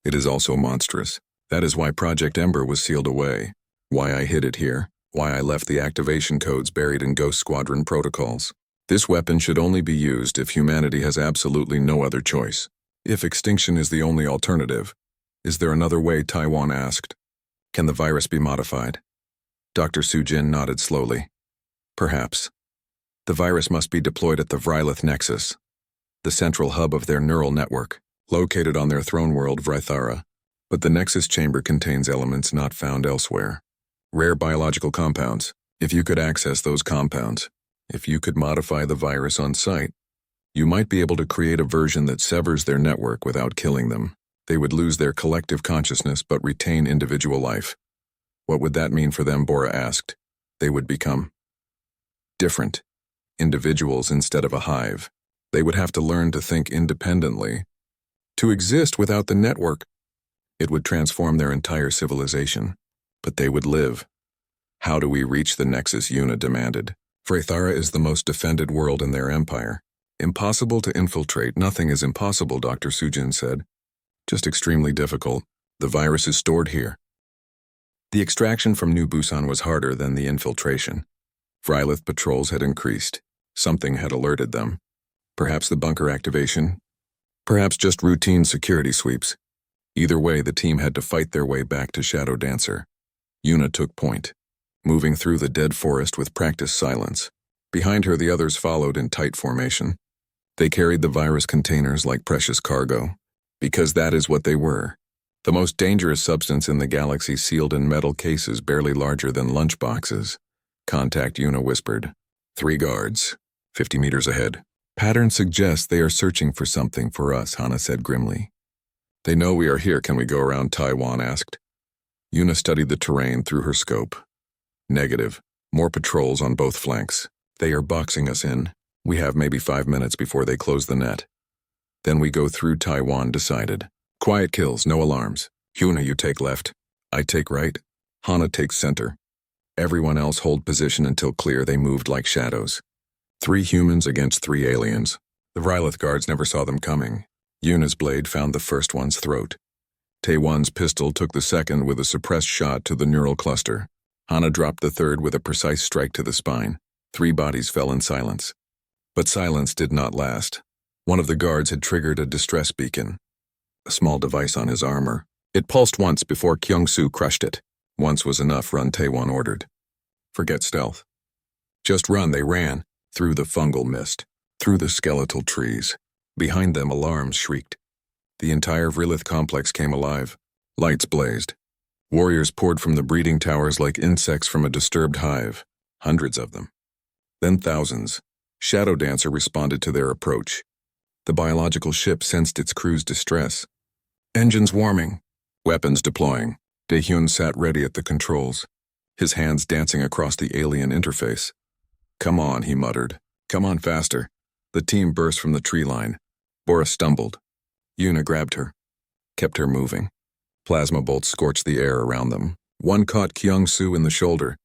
It is also monstrous. That is why Project Ember was sealed away, why I hid it here, why I left the activation codes buried in Ghost Squadron protocols. This weapon should only be used if humanity has absolutely no other choice. If extinction is the only alternative. Is there another way?" Taewon asked. "Can the virus be modified?" Dr. Soo-jin nodded slowly. "Perhaps. The virus must be deployed at the Vrylith Nexus, the central hub of their neural network, located on their throne world Vrythara. But the Nexus chamber contains elements not found elsewhere. Rare biological compounds. If you could access those compounds, if you could modify the virus on site, you might be able to create a version that severs their network without killing them. They would lose their collective consciousness but retain individual life." "What would that mean for them?" Bora asked. "They would become different, individuals instead of a hive. They would have to learn to think independently, to exist without the network. It would transform their entire civilization. But they would live." "How do we reach the Nexus?" Yuna demanded. "Vrythara is the most defended world in their empire. Impossible to infiltrate. Nothing is impossible," Dr. Soo-jin said. "Just extremely difficult. The virus is stored here." The extraction from New Busan was harder than the infiltration. Vrylith patrols had increased. Something had alerted them. Perhaps the bunker activation. Perhaps just routine security sweeps. Either way, the team had to fight their way back to Shadow Dancer. Yuna took point, moving through the dead forest with practiced silence. Behind her, the others followed in tight formation. They carried the virus containers like precious cargo, because that is what they were. The most dangerous substance in the galaxy, sealed in metal cases barely larger than lunchboxes. Contact, Yuna whispered. 3 guards, 50 meters ahead. Pattern suggests they are searching for something for us, Hana said grimly. They know we are here. Can we go around? Taiwan asked. Yuna studied the terrain through her scope. Negative. More patrols on both flanks. They are boxing us in. We have maybe 5 minutes before they close the net. Then we go through, Taiwan decided. Quiet kills, no alarms. Yuna, you take left. I take right. Hana takes center. Everyone else hold position until clear. They moved like shadows. 3 humans against 3 aliens. The Vrylith guards never saw them coming. Yuna's blade found the first one's throat. Taewan's pistol took the second with a suppressed shot to the neural cluster. Hana dropped the third with a precise strike to the spine. 3 bodies fell in silence. But silence did not last. One of the guards had triggered a distress beacon, a small device on his armor. It pulsed once before Kyung-soo crushed it. Once was enough, run, Taewon ordered. Forget stealth. Just run. They ran, through the fungal mist, through the skeletal trees. Behind them, alarms shrieked. The entire Vrylith complex came alive. Lights blazed. Warriors poured from the breeding towers like insects from a disturbed hive. Hundreds of them. Then thousands. Shadow Dancer responded to their approach. The biological ship sensed its crew's distress. Engines warming. Weapons deploying. Daehyun sat ready at the controls, his hands dancing across the alien interface. Come on, he muttered. Come on faster. The team burst from the tree line. Bora stumbled. Yuna grabbed her, kept her moving. Plasma bolts scorched the air around them. One caught Kyung-soo in the shoulder.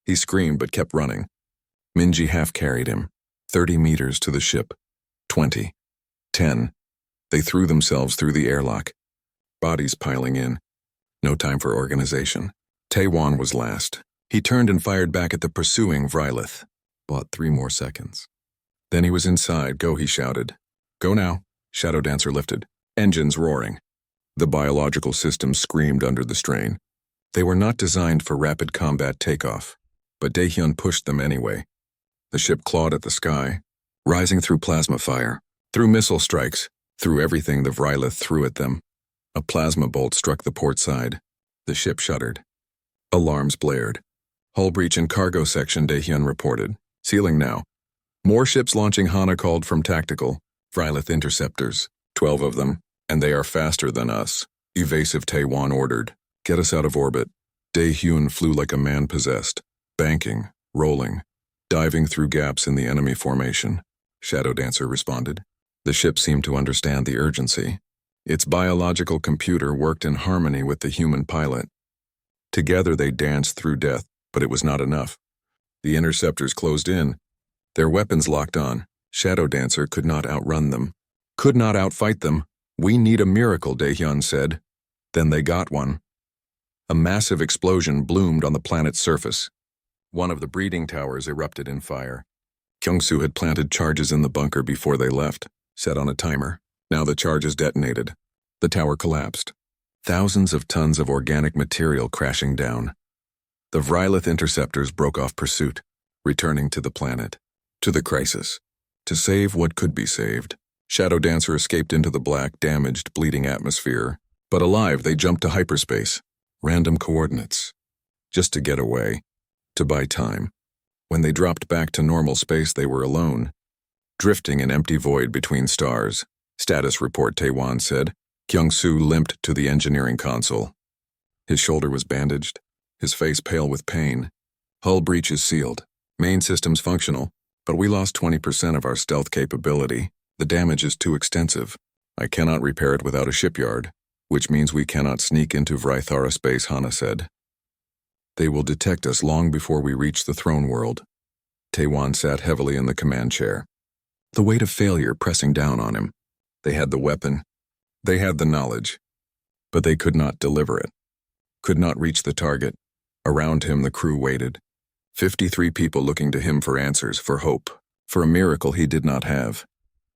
He screamed but kept running. Minji half-carried him. 30 meters to the ship. 20. 10. They threw themselves through the airlock. Bodies piling in. No time for organization. Taewon was last. He turned and fired back at the pursuing Vrylith. Bought 3 more seconds. Then he was inside. Go, he shouted. Go now. Shadow Dancer lifted. Engines roaring. The biological system screamed under the strain. They were not designed for rapid combat takeoff, but Daehyun pushed them anyway. The ship clawed at the sky, rising through plasma fire, through missile strikes, through everything the Vrylith threw at them. A plasma bolt struck the port side. The ship shuddered. Alarms blared. Hull breach in cargo section, Daehyun reported. Sealing now. More ships launching, Hana called from tactical. Vrylith interceptors. 12 of them, and they are faster than us. Evasive, Taewon ordered. Get us out of orbit. Daehyun flew like a man possessed, banking, rolling, diving through gaps in the enemy formation. Shadow Dancer responded. The ship seemed to understand the urgency. Its biological computer worked in harmony with the human pilot. Together they danced through death, but it was not enough. The interceptors closed in. Their weapons locked on. Shadow Dancer could not outrun them, could not outfight them. We need a miracle, Daehyun said. Then they got one. A massive explosion bloomed on the planet's surface. One of the breeding towers erupted in fire. Kyung-soo had planted charges in the bunker before they left, set on a timer. Now the charges detonated. The tower collapsed. Thousands of tons of organic material crashing down. The Vrylith interceptors broke off pursuit, returning to the planet, to the crisis, to save what could be saved. Shadow Dancer escaped into the black, damaged, bleeding atmosphere. But alive, they jumped to hyperspace. Random coordinates. Just to get away. To buy time. When they dropped back to normal space, they were alone. Drifting in empty void between stars. Status report, Taewon said. Kyung-soo limped to the engineering console. His shoulder was bandaged, his face pale with pain. Hull breach is sealed. Main systems functional, but we lost 20% of our stealth capability. The damage is too extensive. I cannot repair it without a shipyard, which means we cannot sneak into Vrythara space, Hana said. They will detect us long before we reach the throne world. Taewon sat heavily in the command chair, the weight of failure pressing down on him. They had the weapon. They had the knowledge. But they could not deliver it. Could not reach the target. Around him the crew waited. 53 people looking to him for answers, for hope. For a miracle he did not have.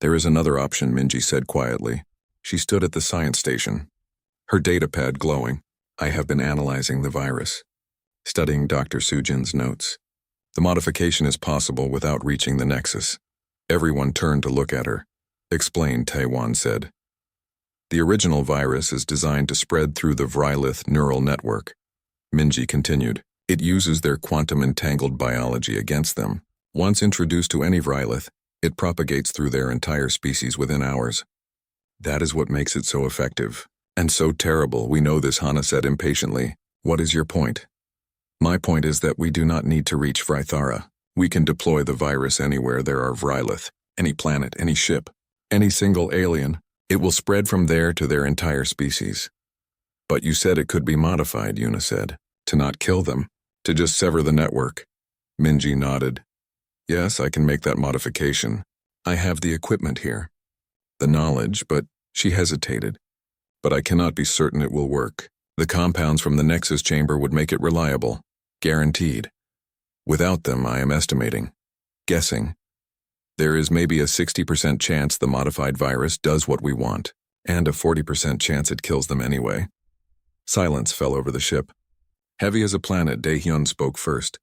There is another option, Minji said quietly. She stood at the science station, her datapad glowing. I have been analyzing the virus, studying Dr. Sujin's notes. The modification is possible without reaching the nexus. Everyone turned to look at her. Explain, Taiwan said. The original virus is designed to spread through the Vrylith neural network. Minji continued. It uses their quantum-entangled biology against them. Once introduced to any Vrylith, it propagates through their entire species within hours. That is what makes it so effective. And so terrible, we know this, Hana said impatiently. What is your point? My point is that we do not need to reach Vrithara. We can deploy the virus anywhere there are Vrylith, any planet, any ship, any single alien. It will spread from there to their entire species. But you said it could be modified, Yuna said. To not kill them, to just sever the network. Minji nodded. Yes, I can make that modification. I have the equipment here. The knowledge, but she hesitated. But I cannot be certain it will work. The compounds from the Nexus chamber would make it reliable. Guaranteed. Without them, I am estimating. Guessing. There is maybe a 60% chance the modified virus does what we want, and a 40% chance it kills them anyway. Silence fell over the ship. Heavy as a planet, Daehyun spoke first.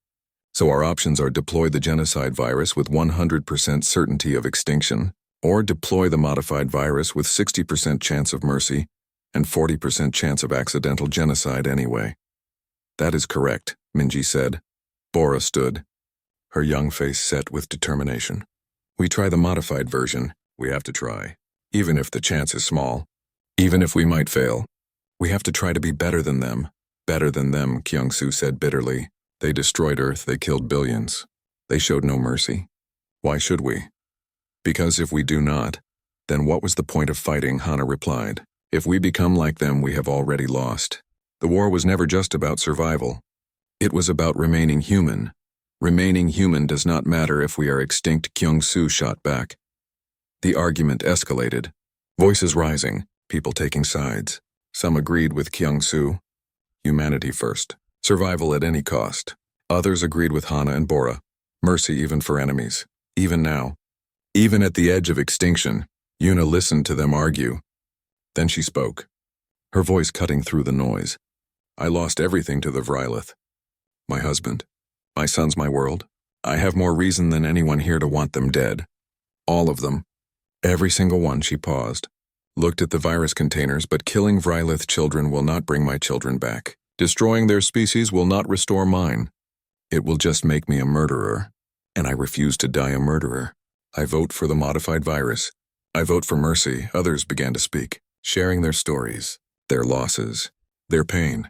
So our options are deploy the genocide virus with 100% certainty of extinction, or deploy the modified virus with 60% chance of mercy and 40% chance of accidental genocide anyway. That is correct, Minji said. Bora stood, her young face set with determination. We try the modified version. We have to try. Even if the chance is small. Even if we might fail. We have to try to be better than them. Better than them, Kyung-soo said bitterly. They destroyed Earth, they killed billions. They showed no mercy. Why should we? Because if we do not, then what was the point of fighting, Hana replied. If we become like them, we have already lost. The war was never just about survival. It was about remaining human. Remaining human does not matter if we are extinct, Kyung-soo shot back. The argument escalated. Voices rising, people taking sides. Some agreed with Kyung-soo. Humanity first. Survival at any cost. Others agreed with Hana and Bora. Mercy even for enemies. Even now. Even at the edge of extinction, Yuna listened to them argue. Then she spoke, her voice cutting through the noise. I lost everything to the Vrylith. My husband. My sons, my world. I have more reason than anyone here to want them dead. All of them. Every single one, she paused. Looked at the virus containers, but killing Vrylith children will not bring my children back. Destroying their species will not restore mine. It will just make me a murderer. And I refuse to die a murderer. I vote for the modified virus. I vote for mercy. Others began to speak, sharing their stories, their losses, their pain.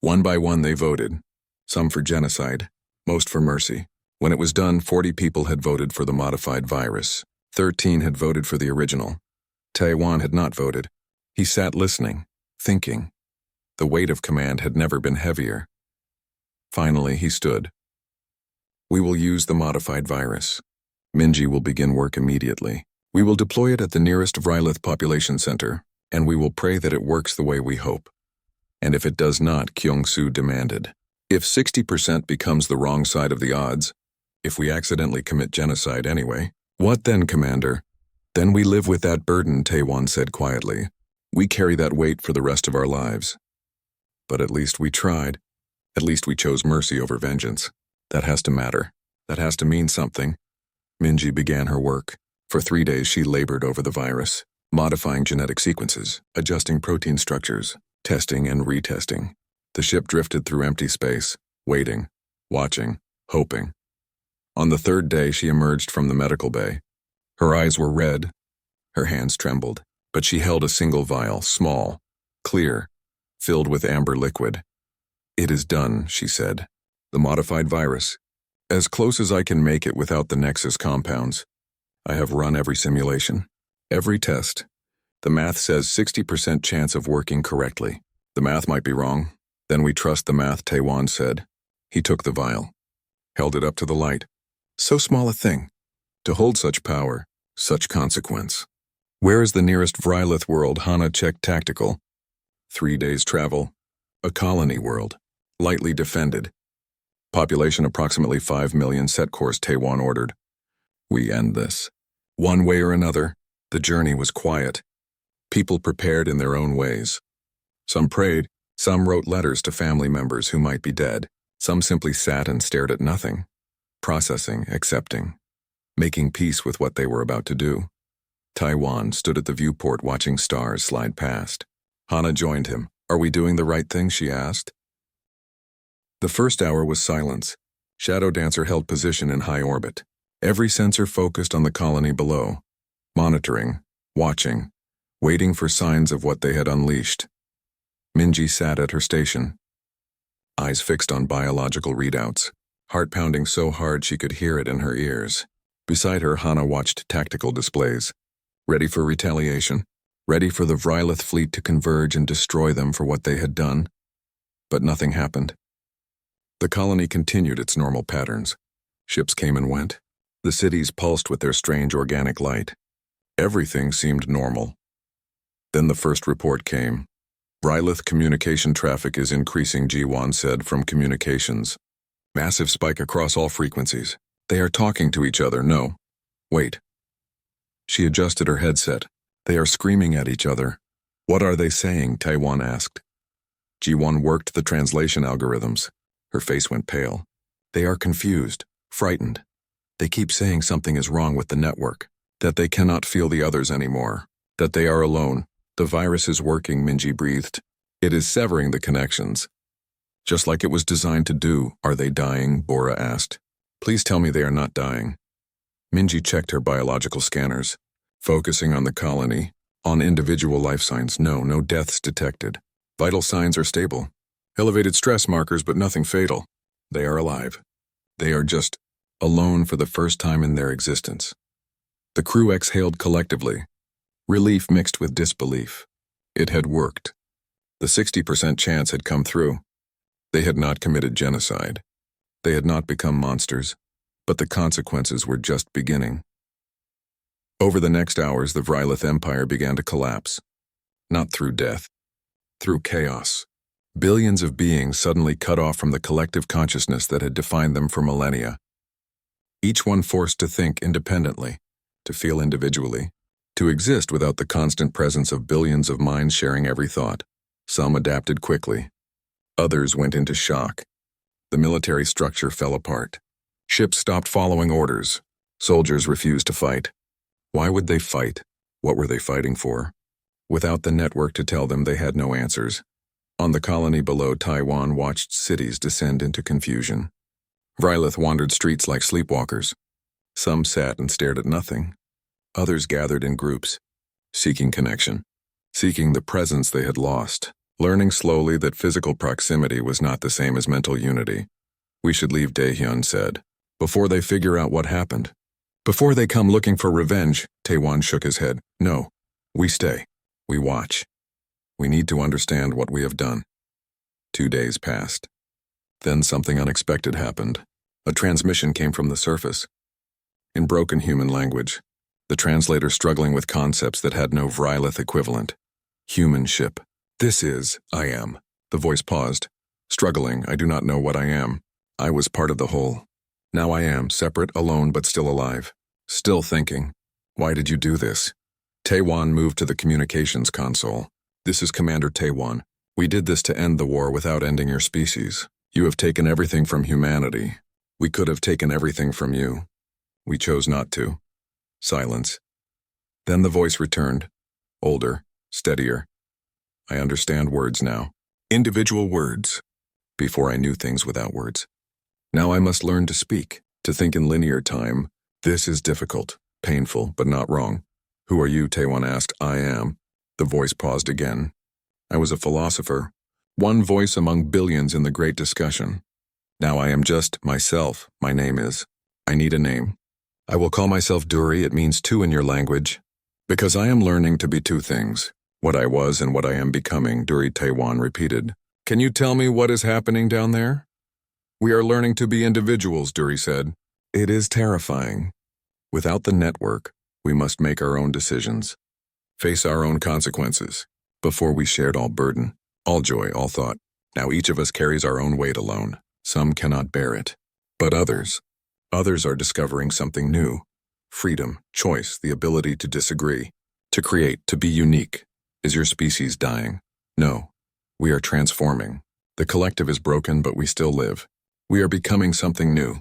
One by one they voted. Some for genocide, most for mercy. When it was done, 40 people had voted for the modified virus. 13 had voted for the original. Taiwan had not voted. He sat listening, thinking. The weight of command had never been heavier. Finally, he stood. We will use the modified virus. Minji will begin work immediately. We will deploy it at the nearest Vrylith population center, and we will pray that it works the way we hope. And if it does not, Kyung-soo demanded. If 60% becomes the wrong side of the odds, if we accidentally commit genocide anyway, what then, Commander? Then we live with that burden, Taewon said quietly. We carry that weight for the rest of our lives. But at least we tried. At least we chose mercy over vengeance. That has to matter. That has to mean something. Minji began her work. For 3 days she labored over the virus, modifying genetic sequences, adjusting protein structures, testing and retesting. The ship drifted through empty space, waiting, watching, hoping. On the 3rd day she emerged from the medical bay. Her eyes were red, her hands trembled, but she held a single vial, small, clear, filled with amber liquid. It is done, she said. The modified virus. As close as I can make it without the Nexus compounds. I have run every simulation, every test. The math says 60% chance of working correctly. The math might be wrong. Then we trust the math, Taewon said. He took the vial, held it up to the light. So small a thing. To hold such power, such consequence. Where is the nearest Vrylith world? Hana checked tactical. 3 days' travel. A colony world, lightly defended. Population approximately 5 million, set course, Taewon ordered. We end this. One way or another, the journey was quiet. People prepared in their own ways. Some prayed, some wrote letters to family members who might be dead. Some simply sat and stared at nothing, processing, accepting, making peace with what they were about to do. Taiwan stood at the viewport watching stars slide past. Hana joined him. "Are we doing the right thing?" she asked. The first hour was silence. Shadow Dancer held position in high orbit. Every sensor focused on the colony below, monitoring, watching, waiting for signs of what they had unleashed. Minji sat at her station, eyes fixed on biological readouts, heart pounding so hard she could hear it in her ears. Beside her, Hana watched tactical displays, ready for retaliation, ready for the Vrylith fleet to converge and destroy them for what they had done. But nothing happened. The colony continued its normal patterns. Ships came and went. The cities pulsed with their strange organic light. Everything seemed normal. Then the first report came. "Vrylith communication traffic is increasing," Ji-Wan said from communications. "Massive spike across all frequencies. They are talking to each other." "No. Wait." She adjusted her headset. "They are screaming at each other." "What are they saying?" Taiwan asked. Ji-Wan worked the translation algorithms. Her face went pale. "They are confused, frightened. They keep saying something is wrong with the network, that they cannot feel the others anymore, that they are alone. The virus is working," Minji breathed. "It is severing the connections. Just like it was designed to do." "Are they dying?" Bora asked. "Please tell me they are not dying." Minji checked her biological scanners, focusing on the colony, on individual life signs. No deaths detected. Vital signs are stable. Elevated stress markers, but nothing fatal. They are alive. They are just alone for the first time in their existence. The crew exhaled collectively, relief mixed with disbelief. It had worked. The 60% chance had come through. They had not committed genocide. They had not become monsters, but the consequences were just beginning. Over the next hours, the Vrylith Empire began to collapse. Not through death, through chaos. Billions of beings suddenly cut off from the collective consciousness that had defined them for millennia. Each one forced to think independently, to feel individually, to exist without the constant presence of billions of minds sharing every thought. Some adapted quickly. Others went into shock. The military structure fell apart. Ships stopped following orders. Soldiers refused to fight. Why would they fight? What were they fighting for? Without the network to tell them, they had no answers. On the colony below, Taiwan watched cities descend into confusion. Vrylith wandered streets like sleepwalkers. Some sat and stared at nothing. Others gathered in groups, seeking connection, seeking the presence they had lost, learning slowly that physical proximity was not the same as mental unity. "We should leave," Daehyun said, "before they figure out what happened. Before they come looking for revenge." Taewon shook his head. "No, we stay. We watch. We need to understand what we have done." 2 days passed. Then something unexpected happened. A transmission came from the surface. In broken human language, the translator struggling with concepts that had no Vrylith equivalent. "Human ship. This is, I am." The voice paused. "Struggling, I do not know what I am. I was part of the whole. Now I am, separate, alone, but still alive. Still thinking. Why did you do this?" Taewon moved to the communications console. "This is Commander Taewon. We did this to end the war without ending your species. You have taken everything from humanity. We could have taken everything from you. We chose not to." Silence. Then the voice returned, older, steadier. "I understand words now. Individual words. Before I knew things without words. Now I must learn to speak, to think in linear time. This is difficult, painful, but not wrong." "Who are you?" Taewon asked. "I am." The voice paused again. "I was a philosopher, one voice among billions in the great discussion. Now I am just myself. My name is. I need a name. I will call myself Duri. It means two in your language. Because I am learning to be two things. What I was and what I am becoming," Duri Taewon repeated. "Can you tell me what is happening down there?" "We are learning to be individuals," Duri said. "It is terrifying. Without the network, we must make our own decisions, face our own consequences. Before we shared all burden, all joy, all thought. Now each of us carries our own weight alone. Some cannot bear it. But others are discovering something new. Freedom, choice, the ability to disagree, to create, to be unique. Is your species dying? No. We are transforming. The collective is broken, but we still live. We are becoming something new.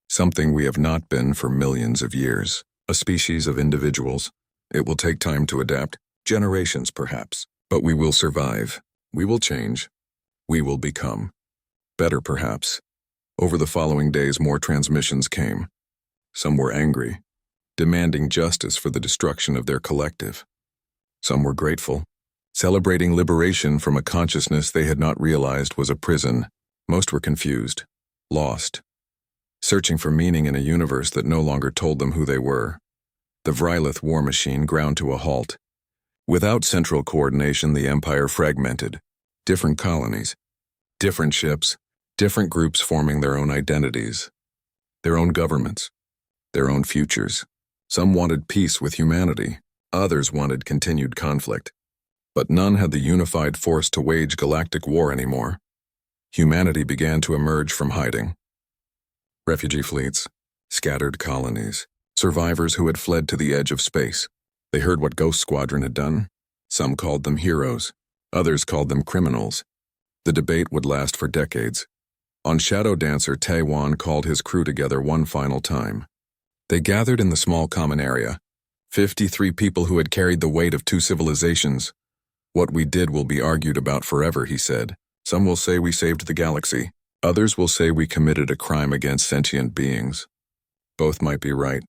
Something we have not been for millions of years. A species of individuals. It will take time to adapt, generations perhaps, but we will survive. We will change. We will become. Better perhaps. Over the following days, more transmissions came. Some were angry, demanding justice for the destruction of their collective. Some were grateful, celebrating liberation from a consciousness they had not realized was a prison. Most were confused, lost, searching for meaning in a universe that no longer told them who they were. The Vrylith war machine ground to a halt. Without central coordination, the Empire fragmented. Different colonies, different ships, different groups forming their own identities, their own governments, their own futures. Some wanted peace with humanity, others wanted continued conflict. But none had the unified force to wage galactic war anymore. Humanity began to emerge from hiding. Refugee fleets, scattered colonies, survivors who had fled to the edge of space. They heard what Ghost Squadron had done. Some called them heroes, others called them criminals. The debate would last for decades. On Shadow Dancer, Taiwan called his crew together one final time. They gathered in the small common area. 53 people who had carried the weight of 2 civilizations. What we did will be argued about forever, he said. Some will say we saved the galaxy. Others will say we committed a crime against sentient beings. Both might be right.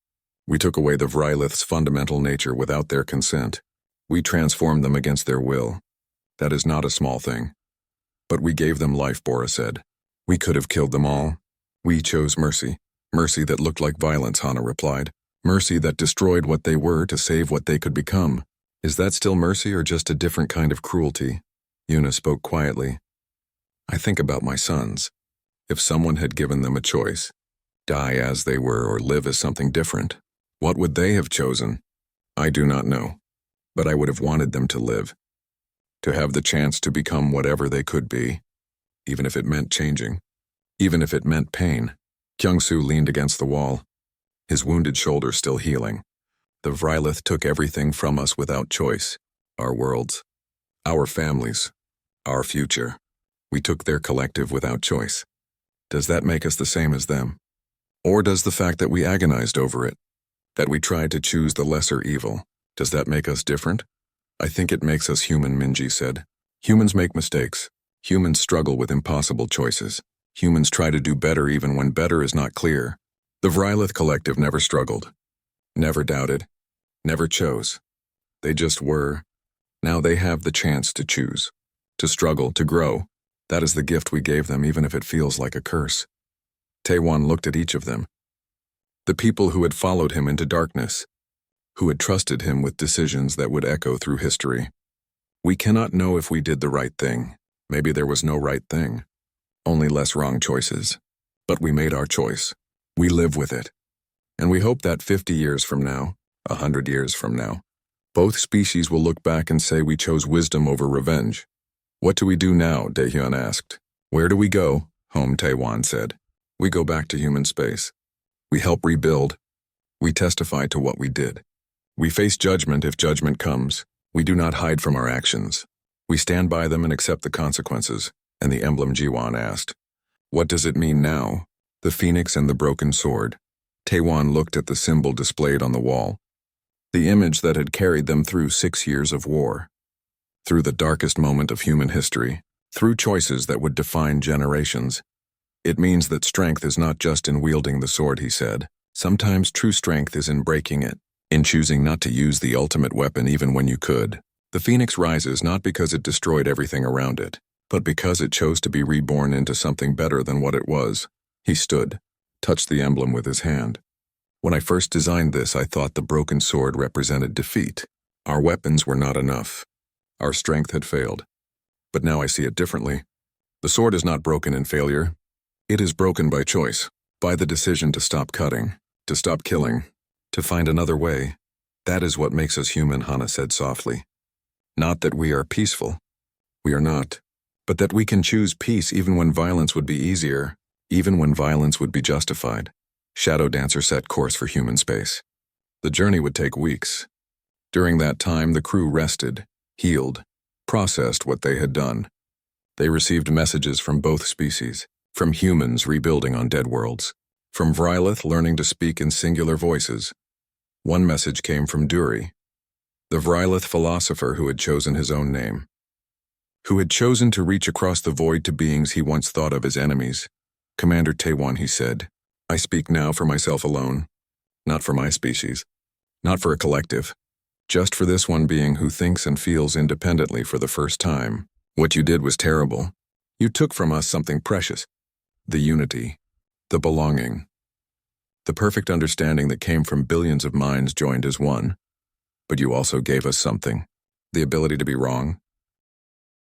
We took away the Vrylith's fundamental nature without their consent. We transformed them against their will. That is not a small thing. But we gave them life, Bora said. We could have killed them all. We chose mercy. Mercy that looked like violence, Hana replied. Mercy that destroyed what they were to save what they could become. Is that still mercy or just a different kind of cruelty? Yuna spoke quietly. I think about my sons. If someone had given them a choice, die as they were or live as something different, what would they have chosen? I do not know, but I would have wanted them to live, to have the chance to become whatever they could be, even if it meant changing, even if it meant pain. Kyung-Soo leaned against the wall, his wounded shoulder still healing. The Vrylith took everything from us without choice, our worlds, our families, our future. We took their collective without choice. Does that make us the same as them? Or does the fact that we agonized over it, that we tried to choose the lesser evil, does that make us different? I think it makes us human, Minji said. Humans make mistakes. Humans struggle with impossible choices. Humans try to do better even when better is not clear. The Vrylith collective never struggled, never doubted, never chose. They just were. Now they have the chance to choose, to struggle, to grow. That is the gift we gave them, even if it feels like a curse. Taewon looked at each of them. The people who had followed him into darkness, who had trusted him with decisions that would echo through history. We cannot know if we did the right thing. Maybe there was no right thing, only less wrong choices. But we made our choice. We live with it. And we hope that 50 years from now, 100 years from now, both species will look back and say we chose wisdom over revenge. What do we do now? Daehyun asked. Where do we go? Home, Taewon said. We go back to human space. We help rebuild. We testify to what we did. We face judgment if judgment comes. We do not hide from our actions. We stand by them and accept the consequences. And the Emblem Jiwon asked, what does it mean now? The phoenix and the broken sword. Taewon looked at the symbol displayed on the wall. The image that had carried them through 6 years of war. Through the darkest moment of human history. Through choices that would define generations. It means that strength is not just in wielding the sword, he said. Sometimes true strength is in breaking it, in choosing not to use the ultimate weapon even when you could. The phoenix rises not because it destroyed everything around it, but because it chose to be reborn into something better than what it was. He stood, touched the emblem with his hand. When I first designed this, I thought the broken sword represented defeat. Our weapons were not enough. Our strength had failed. But now I see it differently. The sword is not broken in failure. It is broken by choice, by the decision to stop cutting, to stop killing, to find another way. That is what makes us human, Hana said softly. Not that we are peaceful. We are not. But that we can choose peace even when violence would be easier, even when violence would be justified. Shadow Dancer set course for human space. The journey would take weeks. During that time, the crew rested, healed, processed what they had done. They received messages from both species, from humans rebuilding on dead worlds, from Vrylith learning to speak in singular voices. One message came from Duri, the Vrylith philosopher who had chosen his own name, who had chosen to reach across the void to beings he once thought of as enemies. Commander Taiwan, he said, I speak now for myself alone, not for my species, not for a collective, just for this one being who thinks and feels independently for the first time. What you did was terrible. You took from us something precious, the unity, the belonging, the perfect understanding that came from billions of minds joined as one. But you also gave us something, the ability to be wrong,